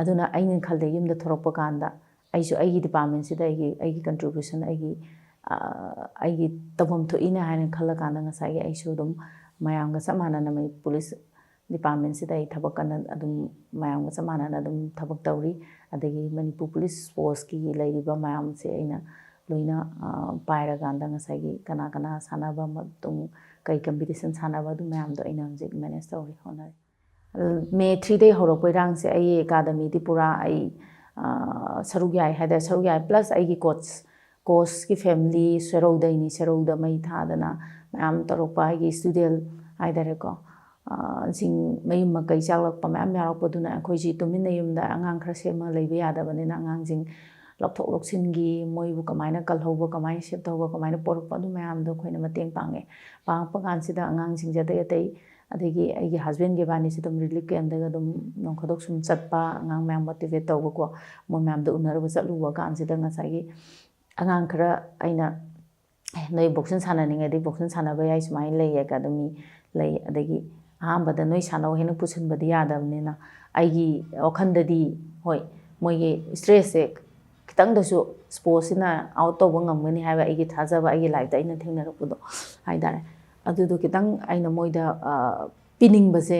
ꯑꯗꯨꯅ ꯑꯩꯅ ꯈꯜꯂꯦ ꯌꯨꯝꯗ ꯊꯣꯔꯛꯄ ꯀꯥꯟꯗ ꯑꯩꯁꯨ ꯑꯩꯒꯤ ꯗꯤꯄꯥꯔꯠꯃꯦꯟꯁꯤꯗ ꯑꯩꯒꯤ ꯀꯟꯇ꯭ꯔꯤꯕ꯭ꯌꯨꯁꯟ ꯑꯩꯒꯤ ꯇꯧꯐꯝ ꯊꯣꯛꯏꯅ ꯍꯥꯏꯅ ꯈꯜꯂꯀꯥꯟꯗ ꯉꯁꯥꯏꯒꯤ ꯑꯩꯁꯨ ꯑꯗꯨꯝ ꯃꯌꯥꯝꯒ ꯆꯞ ꯃꯥꯟꯅꯅ ꯄꯨꯂꯤꯁ ꯗꯤꯄꯥꯔꯠꯃꯦꯟꯁꯤꯗ ꯑꯩ ꯊꯕꯛ ꯀꯟꯅ ꯑꯗꯨꯝ ꯃꯌꯥꯝꯒ ꯆꯞ ꯃꯥꯟꯅꯅ ꯑꯗꯨꯝ ꯊꯕꯛ ꯇꯧꯔꯤ ꯑꯗꯒꯤ ꯃꯅꯤꯄꯨꯔ ꯄꯨꯂꯤꯁ ꯐꯣꯔꯁꯀꯤ ꯂꯩꯔꯤꯕ ꯃꯌꯥꯝꯁꯦ ꯑꯩꯅ ꯂꯣꯏꯅ ꯄꯥꯏꯔꯀꯥꯟꯗ ꯉꯁꯥꯏꯒꯤ ꯀꯅꯥ ꯀꯅꯥ ꯁꯥꯟꯅꯕ ꯃꯇꯨꯡ ꯀꯩ ꯀꯝꯄꯤꯇꯤꯁꯟ ꯁꯥꯟꯅꯕ ꯑꯗꯨ ꯃꯌꯥꯝꯗꯣ ꯑꯩꯅ ꯍꯧꯖꯤꯛ ꯃꯦꯅꯦꯖ ꯇꯧꯔꯤ ꯍꯣꯠꯅꯔꯤ May 3ꯗꯒꯤ ꯍꯧꯔꯛꯄ ꯏꯔꯥꯡꯁꯦ ꯑꯩ ꯑꯦꯀꯥꯗꯃꯤꯗꯤ ꯄꯨꯔꯥ ꯑꯩ ꯁꯔꯨꯛ ꯌꯥꯏ ꯍꯥꯏꯇꯥꯔꯦ ꯁꯔꯨꯛ ꯌꯥꯏ ꯄ꯭ꯂꯁ ꯑꯩꯒꯤ ꯀꯣꯆꯀꯤ ꯐꯦꯃꯤꯂꯤ ꯁꯦꯔꯧꯗꯩꯅꯤ ꯁꯦꯔꯧꯗ ꯃꯩ ꯊꯥꯗꯅ ꯃꯌꯥꯝ ꯇꯧꯔꯛꯄ ꯑꯩꯒꯤ ꯁ꯭ꯇꯨꯗꯦꯟ ꯍꯥꯏꯇꯥꯔꯦꯀꯣ ꯁꯤꯡ ꯃꯌꯨꯝ ꯃꯀꯩ ꯆꯥꯛꯂꯛꯄ ꯃꯌꯥꯝ ꯌꯥꯎꯔꯛꯄꯗꯨꯅ ꯑꯩꯈꯣꯏꯁꯤ ꯇꯨꯃꯤꯟꯅ ꯌꯨꯝꯗ ꯑꯉꯥꯡ ꯈꯔ ꯁꯦꯝꯃ ꯂꯩꯕ ꯌꯥꯗꯕꯅꯤꯅ ꯑꯉꯥꯡꯁꯤꯡ ꯂꯧꯊꯣꯛ ꯂꯧꯁꯤꯟꯒꯤ ꯃꯣꯏꯕꯨ ꯀꯃꯥꯏꯅ ꯀꯜꯍꯧꯕ ꯀꯃꯥꯏꯅ ꯁꯦꯞ ꯇꯧꯕ ꯀꯃꯥꯏꯅ ꯄꯣꯔꯛꯄ ꯑꯗꯨ ꯃꯌꯥꯝꯗꯣ ꯑꯩꯈꯣꯏꯅ ꯃꯇꯦꯡ ꯄꯥꯡꯉꯛꯄ ꯀꯥꯟꯁꯤꯗ ꯑꯉꯥꯡꯁꯤꯡꯁꯦ ꯑꯗꯒꯤ ꯑꯩꯒꯤ ꯍꯁꯕꯦꯟꯒꯤ ꯏꯕꯥꯅꯤꯁꯤ ꯑꯗꯨꯝ ꯔꯤꯂꯤꯐ ꯀꯦꯝꯞꯗꯒ ꯑꯗꯨꯝ ꯅꯣꯡ ꯐꯥꯗꯣꯛ ꯁꯨꯝ ꯆꯠꯄ ꯑꯉꯥꯡ ꯃꯌꯥꯝ ꯃꯣꯇꯤꯚꯦꯠ ꯇꯧꯕꯀꯣ ꯃꯣꯏ ꯃꯌꯥꯝꯗ ꯎꯅꯔꯨꯕ ꯆꯠꯂꯨꯕ ꯀꯥꯟꯁꯤꯗ ꯉꯁꯥꯏꯒꯤ ꯑꯉꯥꯡ ꯈꯔ ꯑꯩꯅ ꯅꯣꯏ ꯕꯣꯛꯁꯤꯡ ꯁꯥꯟꯅꯅꯤꯡꯉꯗꯤ ꯕꯣꯛꯁꯤꯡ ꯁꯥꯟꯅꯕ ꯌꯥꯏ ꯁꯨꯃꯥꯏꯅ ꯂꯩ ꯑꯦꯀꯥꯗꯃꯤ ꯂꯩ ꯑꯗꯒꯤ ꯑꯍꯥꯟꯕꯗ ꯅꯣꯏ ꯁꯥꯟꯅꯧ ꯍꯦꯟꯅ ꯄꯨꯁꯤꯟꯕꯗꯤ ꯌꯥꯗꯕꯅꯤꯅ ꯑꯩꯒꯤ ꯋꯥꯈꯜꯗꯗꯤ ꯍꯣꯏ ꯃꯣꯏꯒꯤ ꯁ꯭ꯇ꯭ꯔꯦꯁꯁꯦ ꯈꯤꯇꯪꯗꯁꯨ ꯁ꯭ꯄꯣꯔꯠꯁꯤꯅ ꯑꯥꯎꯠ ꯇꯧꯕ ꯉꯝꯒꯅꯤ ꯍꯥꯏꯕ ꯑꯩꯒꯤ ꯊꯥꯖꯕ ꯑꯩꯒꯤ ꯂꯥꯏꯐꯇ ꯑꯩꯅ ꯊꯦꯡꯅꯔꯛꯄꯗꯣ ꯍꯥꯏꯇꯥꯔꯦ ꯑꯗꯨꯗꯣ ꯈꯤꯇꯪ ꯑꯩꯅ ꯃꯣꯏꯗ ꯄꯤꯅꯤꯡꯕꯁꯦ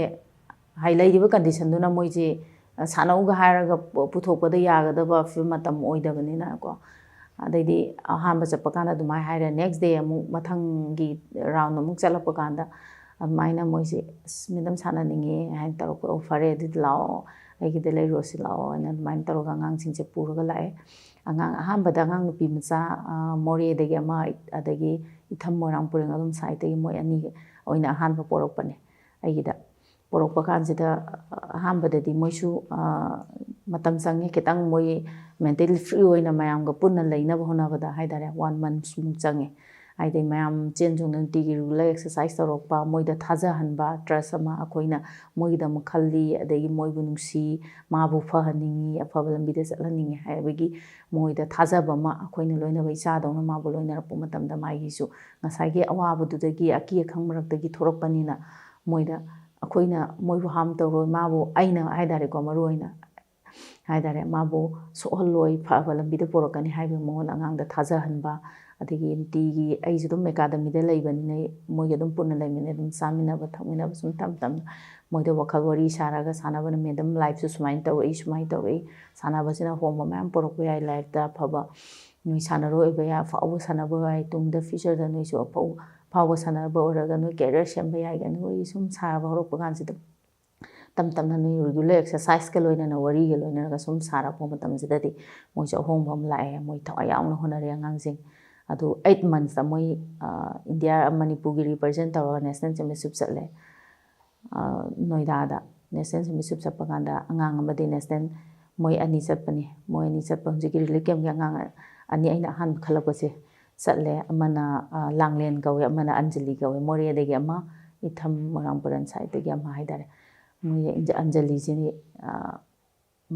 ꯂꯩꯔꯤꯕ ꯀꯟꯗꯤꯁꯟꯗꯨꯅ ꯃꯣꯏꯁꯦ ꯁꯥꯟꯅꯧꯒ ꯍꯥꯏꯔꯒ ꯄꯨꯊꯣꯛꯄꯗ ꯌꯥꯒꯗꯕ ꯃꯇꯝ ꯑꯣꯏꯗꯕꯅꯤꯅꯀꯣ ꯑꯗꯩꯗꯤ ꯑꯍꯥꯟꯕ ꯆꯠꯄ ꯀꯥꯟꯗ ꯑꯗꯨꯃꯥꯏꯅ ꯍꯥꯏꯔꯦ ꯅꯦꯛꯁ ꯗꯦ ꯑꯃꯨꯛ ꯃꯊꯪꯒꯤ ꯔꯥꯎꯟ ꯑꯃꯨꯛ ꯆꯠꯂꯛꯄ ꯀꯥꯟꯗ ꯑꯗꯨꯃꯥꯏꯅ ꯃꯣꯏꯁꯦ ꯃꯦꯗꯥꯝ ꯁꯥꯟꯅꯅꯤꯡꯉꯦ ꯍꯥꯏꯅ ꯇꯧꯔꯛꯄ ꯐꯔꯦ ꯑꯗꯨꯗꯤ ꯂꯥꯛꯑꯣ ꯑꯩꯒꯤꯗ ꯂꯩꯔꯨꯔꯁꯤ ꯂꯥꯛꯑꯣ ꯍꯥꯏꯅ ꯑꯗꯨꯃꯥꯏꯅ ꯇꯧꯔꯒ ꯑꯉꯥꯡꯁꯤꯡꯁꯦ ꯄꯨꯔꯒ ꯂꯥꯛꯑꯦ ꯑꯍꯥꯟꯕꯗ ꯑꯉꯥꯡ ꯅꯨꯄꯤ ꯃꯆꯥ ꯃꯣꯔꯦꯗꯒꯤ ꯑꯃ ꯑꯗꯒꯤ ꯏꯊꯝ ꯃꯣꯏꯔꯥꯡꯄꯨꯔꯦꯜ ꯑꯗꯨꯝ ꯁꯥꯏꯠꯇꯒꯤ ꯃꯣꯏ ꯑꯅꯤ ꯑꯣꯏꯅ ꯑꯍꯥꯟꯕ ꯄꯣꯔꯛꯄꯅꯦ ꯑꯩꯒꯤꯗ ꯄꯣꯔꯛꯄ ꯀꯥꯟꯁꯤꯗ ꯑꯍꯥꯟꯕꯗꯗꯤ ꯃꯣꯏꯁꯨ ꯃꯇꯝ ꯆꯪꯉꯦ ꯈꯤꯇꯪ ꯃꯣꯏ ꯃꯦꯟꯇꯦꯂꯤ ꯐ꯭ꯔꯤ ꯑꯣꯏꯅ ꯃꯌꯥꯝꯒ ꯄꯨꯟꯅ ꯂꯩꯅꯕ ꯍꯣꯠꯅꯕꯗ ꯍꯥꯏꯇꯥꯔꯦ 1 monthꯃꯨꯛ ꯆꯪꯉꯦ ꯍꯥꯏꯗꯤ ꯃꯌꯥꯝ ꯆꯦꯟ ꯆꯣꯡꯗꯅ ꯅꯨꯡꯇꯤꯒꯤ ꯔꯤꯒꯨꯂꯔ ꯑꯦꯛꯁꯔꯁꯥꯏꯁ ꯇꯧꯔꯛꯄ ꯃꯣꯏꯗ ꯊꯥꯖꯍꯟꯕ ꯇ꯭ꯔꯁ ꯑꯃ ꯑꯩꯈꯣꯏꯅ ꯃꯣꯏꯒꯤꯗꯃꯛ ꯈꯜꯂꯤ ꯑꯗꯒꯤ ꯃꯣꯏꯕꯨ ꯅꯨꯡꯁꯤ ꯃꯥꯕꯨ ꯐꯍꯟꯅꯤꯡꯉꯤ ꯑꯐꯕ ꯂꯝꯕꯤꯗ ꯆꯠꯍꯟꯅꯤꯡꯉꯤ ꯍꯥꯏꯕꯒꯤ ꯃꯣꯏꯗ ꯊꯥꯖꯕ ꯑꯃ ꯑꯩꯈꯣꯏꯅ ꯂꯣꯏꯅꯕ ꯏꯆꯥꯗꯧꯅ ꯃꯥꯕꯨ ꯂꯣꯏꯅꯔꯛꯄ ꯃꯇꯝꯗ ꯃꯥꯒꯤꯁꯨ ꯉꯁꯥꯏꯒꯤ ꯑꯋꯥꯕꯗꯨꯗꯒꯤ ꯑꯀꯤ ꯑꯈꯪ ꯃꯔꯛꯇꯒꯤ ꯊꯣꯔꯛꯄꯅꯤꯅ ꯃꯣꯏꯗ ꯑꯩꯈꯣꯏꯅ ꯃꯣꯏꯕꯨ ꯍꯥꯔꯝ ꯇꯧꯔꯣꯏ ꯃꯥꯕꯨ ꯑꯩꯅ ꯍꯥꯏꯇꯥꯔꯦꯀꯣ ꯃꯔꯨ ꯑꯣꯏꯅ ꯍꯥꯏꯇꯥꯔꯦ ꯃꯥꯕꯨ ꯁꯣꯛꯍꯜꯂꯣꯏ ꯐꯕ ꯂꯝꯕꯤꯗ ꯄꯣꯔꯛꯀꯅꯤ ꯍꯥꯏꯕꯒꯤ ꯃꯉꯣꯟꯗ ꯑꯉꯥꯡꯗ ꯊꯥꯖꯍꯟꯕ ꯑꯗꯒꯤ ꯅꯨꯡꯇꯤꯒꯤ ꯑꯩꯁꯨ ꯑꯗꯨꯝ ꯑꯦꯀꯥꯗꯃꯤꯗ ꯂꯩꯕꯅꯤꯅ ꯃꯣꯏꯒ ꯑꯗꯨꯝ ꯄꯨꯟꯅ ꯂꯩꯃꯤꯟꯅꯩ ꯑꯗꯨꯝ ꯆꯥꯃꯤꯟꯅꯕ ꯊꯛꯃꯤꯟꯅꯕ ꯁꯨꯝ ꯇꯞ ꯇꯞꯅ ꯃꯣꯏꯗ ꯋꯥꯈꯜ ꯋꯥꯔꯤ ꯁꯥꯔꯒ ꯁꯥꯟꯅꯕꯅ ꯃꯦꯗꯥꯝ ꯂꯥꯏꯐꯁꯨ ꯁꯨꯃꯥꯏꯅ ꯇꯧꯔꯛꯏ ꯁꯥꯟꯅꯕꯁꯤꯅ ꯑꯍꯣꯡꯕ ꯃꯌꯥꯝ ꯄꯨꯔꯛꯄ ꯌꯥꯏ ꯂꯥꯏꯐꯇ ꯑꯐꯕ ꯅꯣꯏ ꯁꯥꯟꯅꯔꯣꯏ ꯑꯣꯏꯕ ꯌꯥꯏ ꯑꯐꯥꯎꯕ ꯁꯥꯟꯅꯕ ꯌꯥꯏ ꯇꯨꯡꯗ ꯐ꯭ꯌꯨꯆꯔꯗ ꯅꯣꯏꯁꯨ ꯑꯐꯥꯎꯕ ꯁꯥꯟꯅꯕ ꯑꯣꯏꯔꯒ ꯅꯣꯏ ꯀꯦꯔꯤꯌꯔ ꯁꯦꯝꯕ ꯌꯥꯏ ꯀꯥꯏꯅ ꯋꯥꯔꯤ ꯁꯨꯝ ꯁꯥꯕ ꯍꯧꯔꯛꯄ ꯀꯥꯟꯁꯤꯗ ꯇꯞ ꯇꯞꯅ ꯅꯣꯏ ꯔꯤꯒꯨꯂꯔ ꯑꯦꯛꯁꯔꯁꯥꯏꯁꯀ ꯂꯣꯏꯅꯅ ꯋꯥꯔꯤꯒ ꯂꯣꯏꯅꯔꯒ ꯁꯨꯝ ꯁꯥꯔꯛꯄ ꯃꯇꯝꯁꯤꯗꯗꯤ ꯃꯣꯏꯁꯨ ꯑꯍꯣꯡꯕ ꯑꯃ ꯂꯥꯛꯑꯦ ꯃꯣꯏ ꯊꯋꯥꯏ ꯌꯥꯎꯅ ꯍꯣꯠꯅꯔꯦ ꯑꯉꯥꯡꯁꯤꯡ ꯑꯗꯨ 8 monthsꯇ ꯃꯣꯏ ꯏꯟꯗꯤꯌꯥ ꯃꯅꯤꯄꯨꯔꯒꯤ ꯔꯤꯄ꯭ꯔꯖꯦꯟ ꯇꯧꯔꯒ ꯅꯦꯁꯅꯦꯜ ꯆꯦꯝꯄꯤꯌꯟꯁꯤꯞ ꯆꯠꯂꯦ ꯅꯣꯏꯗꯥꯗ ꯅꯦꯁꯅꯦꯜ ꯆꯦꯝꯄꯤꯌꯟꯁꯤꯞ ꯆꯠꯄ ꯀꯥꯟꯗ ꯑꯉꯥꯡ ꯑꯃꯗꯤ ꯅꯦꯁꯅꯦꯜ ꯃꯣꯏ ꯑꯅꯤ ꯆꯠꯄꯅꯤ ꯃꯣꯏ ꯑꯅꯤ ꯆꯠꯄ ꯍꯧꯖꯤꯛꯀꯤ ꯔꯤꯂꯤꯐ ꯀꯦꯝꯞꯒꯤ ꯑꯉꯥꯡ ꯑꯅꯤ ꯑꯩꯅ ꯑꯍꯥꯟꯕ ꯈꯜꯂꯛꯄꯁꯦ ꯆꯠꯂꯦ ꯑꯃꯅ ꯂꯥꯡꯂꯦꯟ ꯀꯧꯋꯦ ꯑꯃꯅ ꯑꯟꯖꯂꯤ ꯀꯧꯋꯦ ꯃꯣꯔꯦꯗꯒꯤ ꯑꯃ ꯏꯊꯝ ꯃꯣꯏꯔꯥꯡꯄꯨꯔꯦꯜ ꯁꯥꯏꯠꯇꯒꯤ ꯑꯃ ꯍꯥꯏꯇꯥꯔꯦ ꯃꯣꯏ ꯑꯟꯖꯂꯤꯁꯤ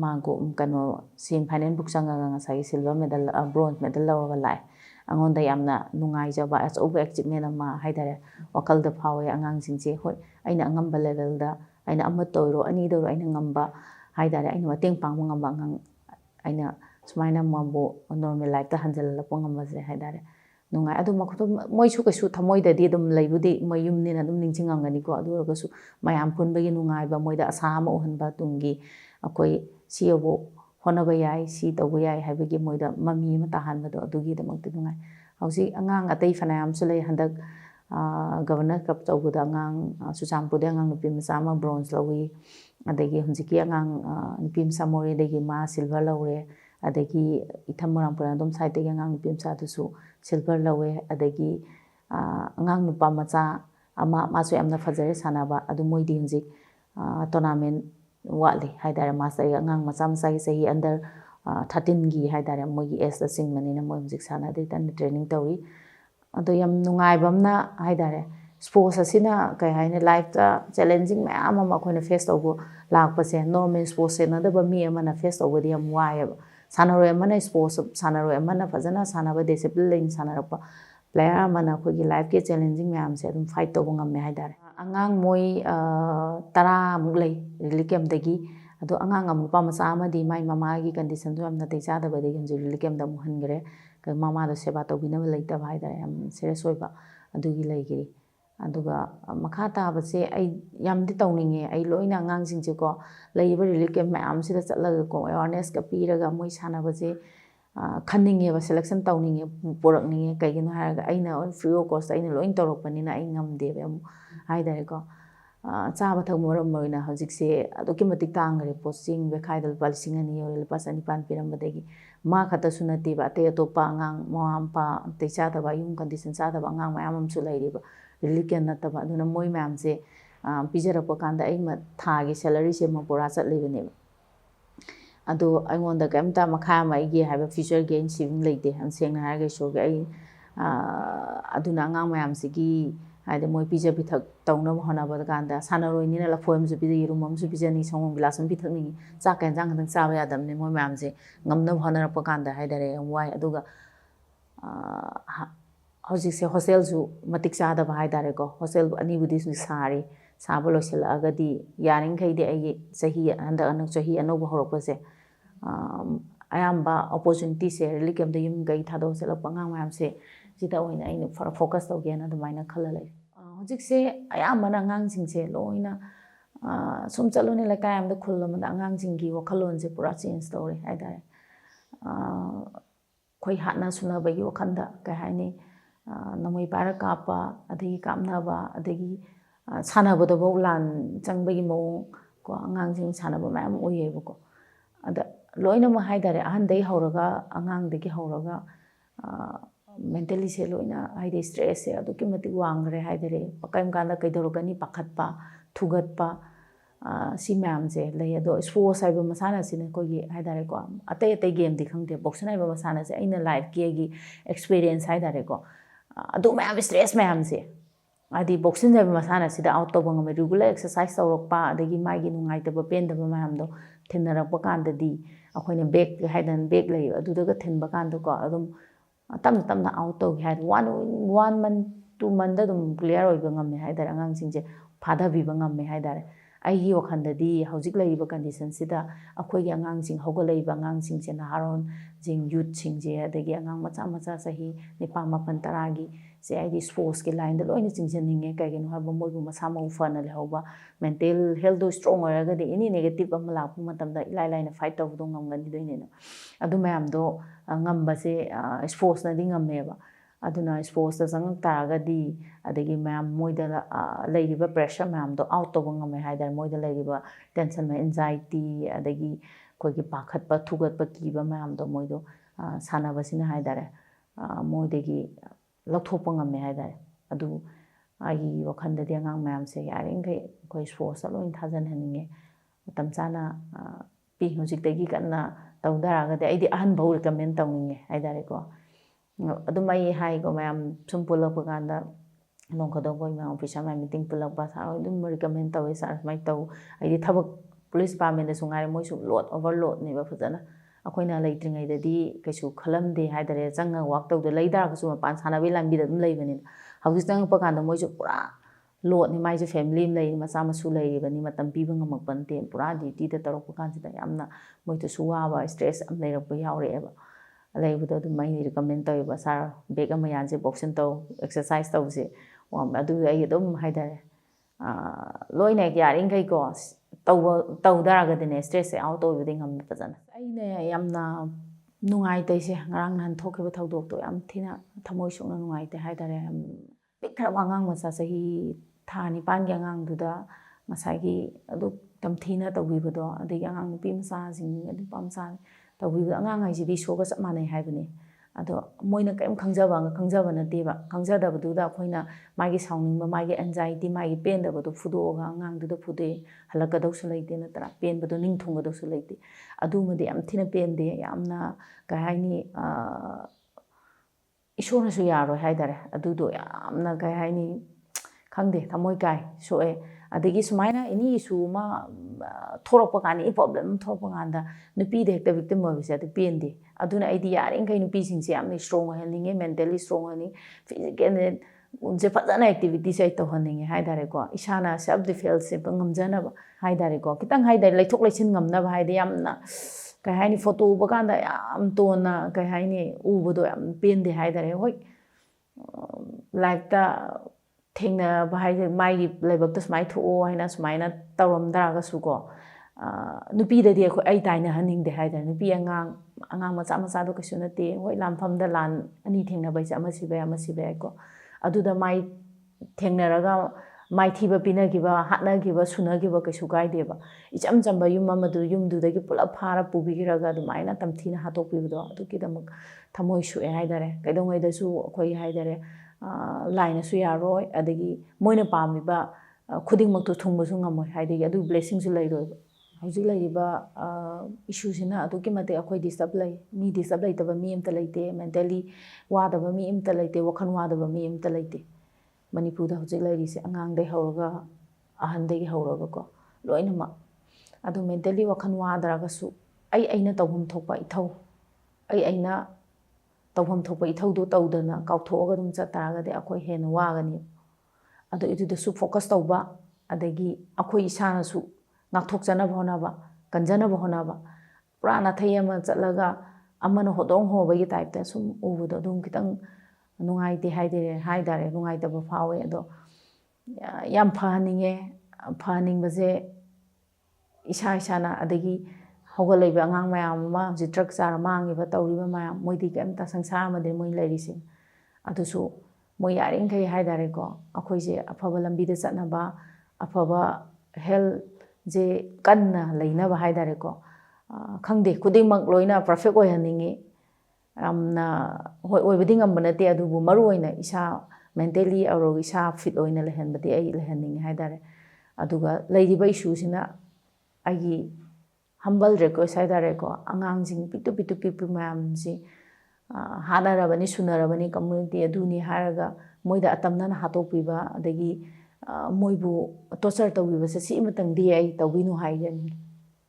ꯃꯥꯒꯣ ꯀꯩꯅꯣ ꯁꯦꯃꯤ ꯐꯥꯏꯅꯦꯜꯕꯨꯛ ꯆꯪꯉꯒ ꯉꯁꯥꯏꯒꯤ ꯁꯤꯜꯚꯔ ꯃꯦꯗꯜ ꯕ꯭ꯔꯣꯟꯖ ꯃꯦꯗꯜ ꯂꯧꯔꯒ ꯂꯥꯛꯑꯦ ꯑꯩꯉꯣꯟꯗ ꯌꯥꯝꯅ ꯅꯨꯡꯉꯥꯏꯖꯕ ꯑꯆꯧꯕ ꯑꯦꯆꯤꯞꯃꯦꯟ ꯑꯃ ꯍꯥꯏꯇꯥꯔꯦ ꯋꯥꯈꯜꯗ ꯐꯥꯎꯋꯦ ꯑꯉꯥꯡꯁꯤꯡꯁꯦ ꯍꯣꯏ ꯑꯩꯅ ꯑꯉꯝꯕ ꯂꯦꯚꯦꯜꯗ ꯑꯩꯅ ꯑꯃꯠꯇ ꯑꯣꯏꯔꯣ ꯑꯅꯤꯗ ꯑꯣꯏꯔꯣ ꯑꯩꯅ ꯉꯝꯕ ꯍꯥꯏꯇꯥꯔꯦ ꯑꯩꯅ ꯃꯇꯦꯡ ꯄꯥꯡꯕ ꯉꯝꯕ ꯑꯉꯥꯡ ꯑꯩꯅ ꯁꯨꯃꯥꯏꯅ ꯃꯥꯕꯨ ꯅꯣꯔꯃꯦꯜ ꯂꯥꯏꯐꯇ ꯍꯟꯖꯤꯜꯂꯛꯄ ꯉꯝꯕꯁꯦ ꯍꯥꯏꯇꯥꯔꯦ ꯅꯨꯡꯉꯥꯏ ꯑꯗꯨ ꯃꯣꯏꯁꯨ ꯀꯩꯁꯨ ꯊꯃꯣꯏꯗꯗꯤ ꯑꯗꯨꯝ ꯂꯩꯕꯨꯗꯤ ꯃꯣꯏ ꯌꯨꯝꯅꯤꯅ ꯑꯗꯨꯝ ꯅꯤꯡꯁꯤꯡꯉꯝꯒꯅꯤꯀꯣ ꯑꯗꯨ ꯑꯣꯏꯔꯒꯁꯨ ꯃꯌꯥꯝ ꯄꯨꯟꯕꯒꯤ ꯅꯨꯡꯉꯥꯏꯕ ꯃꯣꯏꯗ ꯑꯁꯥ ꯑꯃ ꯎꯍꯟꯕ ꯇꯨꯡꯒꯤ ꯑꯩꯈꯣꯏ ꯁꯤꯕꯨ ꯍꯣꯠꯅꯕ ꯌꯥꯏ ꯁꯤ ꯇꯧꯕ ꯌꯥꯏ ꯍꯥꯏꯕꯒꯤ ꯃꯣꯏꯗ ꯃꯃꯤ ꯑꯃ ꯇꯥꯍꯟꯕꯗꯣ ꯑꯗꯨꯒꯤꯗꯃꯛꯇ ꯅꯨꯡꯉꯥꯏ ꯍꯧꯖꯤꯛ ꯑꯉꯥꯡ ꯑꯇꯩ ꯐꯅꯌꯥꯝꯁꯨ ꯂꯩ ꯍꯟꯗꯛ ꯒꯕꯔꯅꯔ ꯀꯞ ꯇꯧꯕꯗ ꯑꯉꯥꯡ ꯆꯨꯔꯆꯥꯟꯄꯨꯔꯗꯒꯤ ꯑꯉꯥꯡ ꯅꯨꯄꯤ ꯃꯆꯥ ꯑꯃ ꯕ꯭ꯔꯣꯟꯖ ꯂꯧꯏ ꯑꯗꯒꯤ ꯍꯧꯖꯤꯛꯀꯤ ꯑꯉꯥꯡ ꯅꯨꯄꯤ ꯃꯆꯥ ꯃꯣꯔꯦꯗꯒꯤ ꯃꯥ ꯁꯤꯜꯚꯔ ꯂꯧꯔꯦ ꯑꯗꯒꯤ ꯏꯊꯝ ꯃꯣꯏꯔꯥꯡꯄꯨꯔꯦꯜ ꯑꯗꯨꯝ ꯁꯥꯏꯠꯇꯒꯤ ꯑꯉꯥꯡ ꯅꯨꯄꯤ ꯃꯆꯥꯗꯨꯁꯨ ꯁꯤꯜꯚꯔ ꯂꯧꯋꯦ ꯑꯗꯒꯤ ꯑꯉꯥꯡ ꯅꯨꯄꯥ ꯃꯆꯥ ꯑꯃ ꯃꯥꯁꯨ ꯌꯥꯝꯅ ꯐꯖꯔꯦ ꯁꯥꯟꯅꯕ ꯑꯗꯨ ꯃꯣꯏꯗꯤ ꯍꯧꯖꯤꯛ ꯇꯣꯔꯅꯥꯃꯦꯟ ꯋꯥꯠꯂꯤ ꯍꯥꯏꯇꯥꯔꯦ ꯃꯥꯁꯇꯔꯒꯤ ꯑꯉꯥꯡ ꯃꯆꯥ ꯃꯆꯥꯒꯤ ꯆꯍꯤ ꯑꯟꯗꯔ 13ꯒꯤ ꯍꯥꯏꯇꯥꯔꯦ ꯃꯣꯏꯒꯤ ꯑꯦꯖꯇ ꯆꯤꯡꯕꯅꯤꯅ ꯃꯣꯏ ꯍꯧꯖꯤꯛ ꯁꯥꯟꯅꯗ꯭ꯔꯤ ꯀꯟꯅ ꯇ꯭ꯔꯦꯅꯤꯡ ꯇꯧꯔꯤ ꯑꯗꯣ ꯌꯥꯝ ꯅꯨꯡꯉꯥꯏꯕ ꯑꯃꯅ ꯍꯥꯏꯇꯥꯔꯦ sports asina kai haine life ta challenging mayam ama akhona face tawbo lakpase normal sports se nadaba mi amana face tawbodi yam waayaba sanaroi amana sports sanaroi amana fazana sanaba discipline sanarapa player amana khogi life ke challenging mayam se adum fight tawbo ngamme haidare angang moi tara muglai relief camp dagi ado angang amupa macha amadi mai mama gi condition du amna te chada bade gi relief camp da mu hangre ka mama do seba tawbina laita haidare am serious oiba adugi laigiri aduga makha tabase ai yamdi tawninge ai loina angang singje ko laiba relief camp mayam sida chatlaga ko awareness ka piraga moi sanabase khanninge ba selection tawninge porakninge kaigino haraga aina free of cost aina loin tawrokpanina ai ngamde ba haidare ko chaba thangmoram moina hojikse aduki matik tangre posting be khaidal balsing ani yore pasani pan pirambadegi ma khata sunati ba te topa angang moampa te chada ba yum condition chada ba angang mayam am su lairiba relief camp nataba aduna moi mayam se pijarapa kanda ai ma thagi salary se ma pura chatlibane ado aingonda kamta makha ma ige haba future gain saving leite am sengna harage so ge ai aduna angang mayam sigi haide moi pija bithak tawna hona ba kanda sanaroi ni la foim su pija yirum am su pija ni songom bilasam bithak ni cha kan jang kan cha ba yadam ne moi mayam se ngamna hona pa kanda haidare wai aduga hojik se hostel su matik chada ba haidare ko hostel ani budi su sari sabo losela agadi yaring khaide ai sahi anda anak sahi anoba horokpa se ayamba opportunity se relief camp da yum gai thado se la pangang mayam se sida oina aina focus tawgena adumaina khala lai hojik se ayambana angang sing se loina sum chalone la kayam da khullam da angang sing gi wakhalon se pura change tawre haidare khoi hatna suna bagi wakhanda ka haini namoi para kapa adagi kapnaba adagi sanabada bo lan changbagi mo ko angang sing sanaba mayam oyeba ko ada loina ma haidare ahan dai horaga angang dagi horaga mentally se loina haide stress se aduki mati wangre haidare pakaim kanda kaidorogani pakhatpa thugatpa si mayam je lei ado sports haiba masana sine ko gi haidare ko atei atei game di khangde boxing haiba masana se aina life gi experience haidare ko adu mayam stress mayam se adi boxing haiba masana sida out to bangam regular exercise tawrokpa adagi magi nungai taba pen taba mayam do thinnarakpa kanda di akoina back haidan back lei adu daga thinba kanda ko adum tamna out to had 1 month 2 month dum clear oiba ngamme haidare angang singje phada biba ngamme haidare ai hi wakhandadi hojik laiba condition sida akoi gi angang sing hogalaiba angang sing se naharon jing youth sing je adagi angang macha macha sahi nipa mapan taragi se ai di sports ke line da loina chingjaninge kaigeno haba moibu masa mau fana lehoba mental health do strong oraga de any negative am lakpu matamda ilai laina fight tawdo ngamgani doinena adu mayam do ngamba se sports na di ngammeba aduna sports da jang taragadi adagi mayam moida leiriba pressure mayam do out to ngame haidar moida leiriba tension ma anxiety adagi kogi pakhatpa thugatpa kiba mayam do moido sanabasina haidare moidagi lathoppa ngame haidare adu ai wakhandadi angang mayam se yaringai koi sports loin thajan haninge matam chana pi hojik dagi kanna tawdaragadi aidi ahan bau recommend tawninge haidare ko adumai hai ko mayam sum pulak paganda nong khadong ko mayam officer mai meeting pulak ba sa dum recommend tawe sa mai taw ai thabak police department da sungai moi su load overload ni ba fajana akoina leitringai da di kaisu khalamde haidare changa work taw da leidar ka su pan sana bi lambi da dum leibani hauji chang paganda moi su pura load ni mai ju family lei macha masu lei bani matam pi bang mak ban ten pura duty da tarok pakan sida yamna moi to suwa ba stress am leirak ba yaure eba laibudo dum mai recommend taw ba sar beg am yan se boxing taw exercise taw se wam adu ai dum haidare loina yaring kai ko taw daraga dine stress se out of ding am pajana aine yamna nungai tai se ngarang nan thokeba thodok to yam thina thamoi sungna nungai tai haidare pikra wangang masa sahi thani pan gi angang duda masagi adu tamthina tawbibodo adigi angang nupi masa jing adu pamsa tawbibo angang ai jidi soga samane haibani ado moina kaim khangjaba na deba khangjadabuda khoina magi sauningba magi anxiety magi pendabadu fudoga angang duda fude halakadaw sulaite na tara penbadu ningthungadaw sulaite adu made am thina pende yamna ka haini isona su yaro haidare adu do yamna ka haini ꯈꯪꯗꯦ ꯊꯃꯣꯏ ꯀꯥꯏ ꯁꯣꯛꯑꯦ ꯑꯗꯒꯤ ꯁꯨꯃꯥꯏꯅ ꯑꯦꯅꯤ ꯏꯁꯨ ꯑꯃ ꯊꯣꯛꯂꯛꯄ ꯀꯥꯟꯗ ꯑꯦꯅꯤ ꯄ꯭ꯔꯣꯕ꯭ꯂꯦꯝ ꯑꯃ ꯊꯣꯛꯂꯛꯄ ꯀꯥꯟꯗ ꯅꯨꯄꯤꯗ ꯍꯦꯛꯇ ꯚꯤꯛꯇꯤꯝ ꯑꯣꯏꯕꯁꯦ ꯑꯗꯨ ꯄꯦꯟꯗꯦ ꯑꯗꯨꯅ ꯑꯩꯗꯤ ꯌꯥꯔꯤꯈꯩ ꯅꯨꯄꯤꯁꯤꯡꯁꯦ ꯌꯥꯝꯅ ꯁ꯭ꯇ꯭ꯔꯣꯡ ꯑꯣꯏꯍꯟꯅꯤꯡꯉꯦ ꯃꯦꯟꯇꯦꯂꯤ ꯁ꯭ꯇ꯭ꯔꯣꯡ ꯑꯣꯏꯍꯟꯅꯤꯡꯉꯦ ꯐꯤꯖꯤꯀꯦꯜꯁꯦ ꯐꯖꯅ ꯑꯦꯛꯇꯤꯚꯤꯇꯤꯁꯦ ꯑꯩ ꯇꯧꯍꯟꯅꯤꯡꯉꯦ ꯍꯥꯏꯇꯥꯔꯦꯀꯣ ꯏꯁꯥꯅ ꯁꯦꯜꯐ ꯗꯤꯐꯦꯟꯁꯁꯦ ꯉꯝꯖꯅꯕ ꯍꯥꯏꯇꯥꯔꯦꯀꯣ ꯈꯤꯇꯪ ꯍꯥꯏꯇꯥꯔꯦ ꯂꯩꯊꯣꯛ ꯂꯩꯁꯤꯟ ꯉꯝꯅꯕ ꯍꯥꯏꯗꯤ ꯌꯥꯝꯅ ꯀꯩ ꯍꯥꯏꯅꯤ ꯐꯣꯇꯣ ꯎꯕ ꯀꯥꯟꯗ ꯌꯥꯝ ꯇꯣꯟꯅ ꯀꯩ ꯍꯥꯏꯅꯤ ꯎꯕꯗꯣ ꯌꯥꯝ ꯄꯦꯟꯗꯦ ꯍꯥꯏꯇꯥꯔꯦ ꯍꯣꯏ ꯂꯥꯏꯐꯇ ꯊꯦꯡꯅꯕ ꯍꯥꯏꯁꯦ ꯃꯥꯒꯤ ꯂꯥꯏꯕꯛꯇ ꯁꯨꯃꯥꯏꯅ ꯊꯣꯛꯑꯣ ꯍꯥꯏꯅ ꯁꯨꯃꯥꯏꯅ ꯇꯧꯔꯝ ꯇꯥꯔꯒꯁꯨꯀꯣ ꯅꯨꯄꯤꯗꯗꯤ ꯑꯩ ꯇꯥꯏꯅꯍꯟꯅꯤꯡꯗꯦ ꯍꯥꯏꯇꯥꯔꯦ ꯅꯨꯄꯤ ꯑꯉꯥꯡ ꯃꯆꯥ ꯃꯆꯥꯗꯣ ꯀꯩꯁꯨ ꯅꯠꯇꯦ ꯍꯣꯏ ꯂꯥꯟꯐꯝꯗ ꯂꯥꯟ ꯑꯅꯤ ꯊꯦꯡꯅꯕ ꯍꯥꯏꯁꯦ ꯑꯃ ꯁꯤꯕ ꯌꯥꯏ ꯑꯃ ꯁꯤꯕ ꯌꯥꯏꯀꯣ ꯑꯗꯨꯗ ꯃꯥꯏ ꯊꯦꯡꯅꯔꯒ ꯃꯥꯏꯊꯤꯕ ꯄꯤꯅꯈꯤꯕ ꯍꯥꯠꯅꯈꯤꯕ ꯁꯨꯅꯈꯤꯕ ꯀꯩꯁꯨ ꯀꯥꯏꯗꯦꯕ ꯏꯆꯝ ꯆꯝꯕ ꯌꯨꯝ ꯑꯃꯗꯨ ꯌꯨꯝꯗꯨꯗꯒꯤ ꯄꯨꯂꯞ ꯐꯥꯔ ꯄꯨꯕꯤꯈ꯭ꯔꯒ ꯑꯗꯨꯃꯥꯏꯅ ꯇꯝꯊꯤꯅ ꯍꯥꯠꯇꯣꯛꯄꯤꯕꯗꯣ ꯑꯗꯨꯒꯤꯗꯃꯛ ꯊꯃꯣꯏ ꯁꯣꯛꯑꯦ ꯍꯥꯏꯇꯥꯔꯦ ꯀꯩꯗꯧꯉꯩꯗꯁꯨ ꯑꯩꯈꯣꯏ ꯍꯥꯏꯇꯥꯔꯦ ꯂꯥꯏꯅꯁꯨ ꯌꯥꯔꯣꯏ ꯑꯗꯒꯤ ꯃꯣꯏꯅ ꯄꯥꯝꯃꯤꯕ ꯈꯨꯗꯤꯡꯃꯛꯇꯣ ꯊꯨꯡꯕꯁꯨ ꯉꯝꯃꯣꯏ ꯍꯥꯏꯗꯤ ꯑꯗꯨ ꯕ꯭ꯂꯦꯁꯤꯡꯁꯨ ꯂꯩꯔꯣꯏꯕ ꯍꯧꯖꯤꯛ ꯂꯩꯔꯤꯕ ꯏꯁꯨꯁꯤꯅ ꯑꯗꯨꯛꯀꯤ ꯃꯇꯤꯛ ꯑꯩꯈꯣꯏ ꯗꯤꯁꯇꯔꯕ ꯂꯩ ꯃꯤ ꯗꯤꯁꯇꯔꯕ ꯂꯩꯇꯕ ꯃꯤ ꯑꯃꯇ ꯂꯩꯇꯦ ꯃꯦꯟꯇꯦꯂꯤ ꯋꯥꯗꯕ ꯃꯤ ꯑꯃꯇ ꯂꯩꯇꯦ ꯋꯥꯈꯜ ꯋꯥꯗꯕ ꯃꯤ ꯑꯃꯇ ꯂꯩꯇꯦ ꯃꯅꯤꯄꯨꯔꯗ ꯍꯧꯖꯤꯛ ꯂꯩꯔꯤꯁꯦ ꯑꯉꯥꯡꯗꯒꯤ ꯍꯧꯔꯒ ꯑꯍꯟꯗꯒꯤ ꯍꯧꯔꯒꯀꯣ ꯂꯣꯏꯅꯃꯛ ꯑꯗꯨ ꯃꯦꯟꯇꯦꯂꯤ ꯋꯥꯈꯜ ꯋꯥꯗ꯭ꯔꯒꯁꯨ ꯑꯩꯅ ꯇꯧꯐꯝ ꯊꯣꯛꯄ ꯏꯊꯧ ꯑꯩꯅ ꯇꯧꯐꯝ ꯊꯣꯛꯄ ꯏꯊꯧꯗꯣ ꯇꯧꯗꯅ ꯀꯥꯎꯊꯣꯛꯑꯒ ꯑꯗꯨꯝ ꯆꯠꯇꯥꯔꯒꯗꯤ ꯑꯩꯈꯣꯏ ꯍꯦꯟꯅ ꯋꯥꯒꯅꯤ ꯑꯗꯨ ꯑꯗꯨꯗꯁꯨ ꯐꯣꯀꯁ ꯇꯧꯕ ꯑꯗꯒꯤ ꯑꯩꯈꯣꯏ ꯏꯁꯥꯅꯁꯨ ꯉꯥꯛꯊꯣꯛꯆꯅꯕ ꯍꯣꯠꯅꯕ ꯀꯟꯖꯅꯕ ꯍꯣꯠꯅꯕ ꯄꯨꯔꯥ ꯅꯥꯊꯩ ꯑꯃ ꯆꯠꯂꯒ ꯑꯃꯅ ꯍꯣꯠꯗꯣꯡ ꯍꯣꯕꯒꯤ ꯇꯥꯏꯞꯇ ꯁꯨꯝ ꯎꯕꯗꯣ ꯑꯗꯨꯝ ꯈꯤꯇꯪ ꯅꯨꯡꯉꯥꯏꯇꯦ ꯍꯥꯏꯇꯥꯔꯦ ꯅꯨꯡꯉꯥꯏꯇꯕ ꯐꯥꯎꯋꯦ ꯑꯗꯣ ꯌꯥꯝ ꯐꯍꯟꯅꯤꯡꯉꯦ ꯐꯍꯟꯅꯤꯡꯕꯁꯦ ꯏꯁꯥꯅ ꯑꯗꯒꯤ ꯍꯧꯒꯠꯂꯛꯏꯕ ꯑꯉꯥꯡ ꯃꯌꯥꯝ ꯑꯃ ꯍꯧꯖꯤꯛ ꯗ꯭ꯔꯒ ꯆꯥꯔ ꯃꯥꯡꯉꯤꯕ ꯇꯧꯔꯤꯕ ꯃꯌꯥꯝ ꯃꯣꯏꯗꯤ ꯀꯩꯝꯇ ꯁꯪꯁꯥꯔ ꯑꯃꯗꯤ ꯃꯣꯏ ꯂꯩꯔꯤꯁꯦ ꯑꯗꯨꯁꯨ ꯃꯣꯏ ꯌꯥꯔꯤꯈꯩ ꯍꯥꯏꯇꯥꯔꯦꯀꯣ ꯑꯩꯈꯣꯏꯁꯦ ꯑꯐꯕ ꯂꯝꯕꯤꯗ ꯆꯠꯅꯕ ꯑꯐꯕ ꯍꯦꯜꯊꯁꯦ ꯀꯟꯅ ꯂꯩꯅꯕ ꯍꯥꯏꯇꯥꯔꯦꯀꯣ ꯈꯪꯗꯦ ꯈꯨꯗꯤꯡꯃꯛ ꯂꯣꯏꯅ ꯄꯔꯐꯦꯛ ꯑꯣꯏꯍꯟꯅꯤꯡꯉꯤ ꯌꯥꯝꯅ ꯍꯣꯏ ꯑꯣꯏꯕꯗꯤ ꯉꯝꯕ ꯅꯠꯇꯦ ꯑꯗꯨꯕꯨ ꯃꯔꯨꯑꯣꯏꯅ ꯏꯁꯥ ꯃꯦꯟꯇꯦꯂꯤ ꯑꯣꯔ ꯏꯁꯥ ꯐꯤꯠ ꯑꯣꯏꯅ ꯂꯩꯍꯟꯕꯗꯤ ꯑꯩ ꯂꯩꯍꯟꯅꯤꯡꯉꯤ ꯍꯥꯏꯇꯥꯔꯦ ꯑꯗꯨꯒ ꯂꯩꯔꯤꯕ ꯏꯁꯨꯁꯤꯅ ꯑꯩꯒꯤ ꯍꯝꯕꯜ ꯔꯤꯀ꯭ꯋꯦꯁ ꯍꯥꯏꯇꯥꯔꯦꯀꯣ ꯑꯉꯥꯡꯁꯤꯡ ꯄꯤꯛꯇꯨ ꯃꯌꯥꯝꯁꯤ ꯍꯥꯠꯅꯔꯕꯅꯤ ꯁꯨꯅꯔꯕꯅꯤ ꯀꯝꯃꯨꯅꯤꯇꯤ ꯑꯗꯨꯅꯤ ꯍꯥꯏꯔꯒ ꯃꯣꯏꯗ ꯑꯇꯝꯅꯅ ꯍꯥꯠꯇꯣꯛꯄꯤꯕ ꯑꯗꯒꯤ ꯃꯣꯏꯕꯨ ꯇꯣꯔꯆꯔ ꯇꯧꯕꯤꯕꯁꯦ ꯁꯤꯃꯇꯪꯗꯤ ꯑꯩ ꯇꯧꯕꯤꯅꯨ ꯍꯥꯏꯖꯅꯤꯡꯉꯤ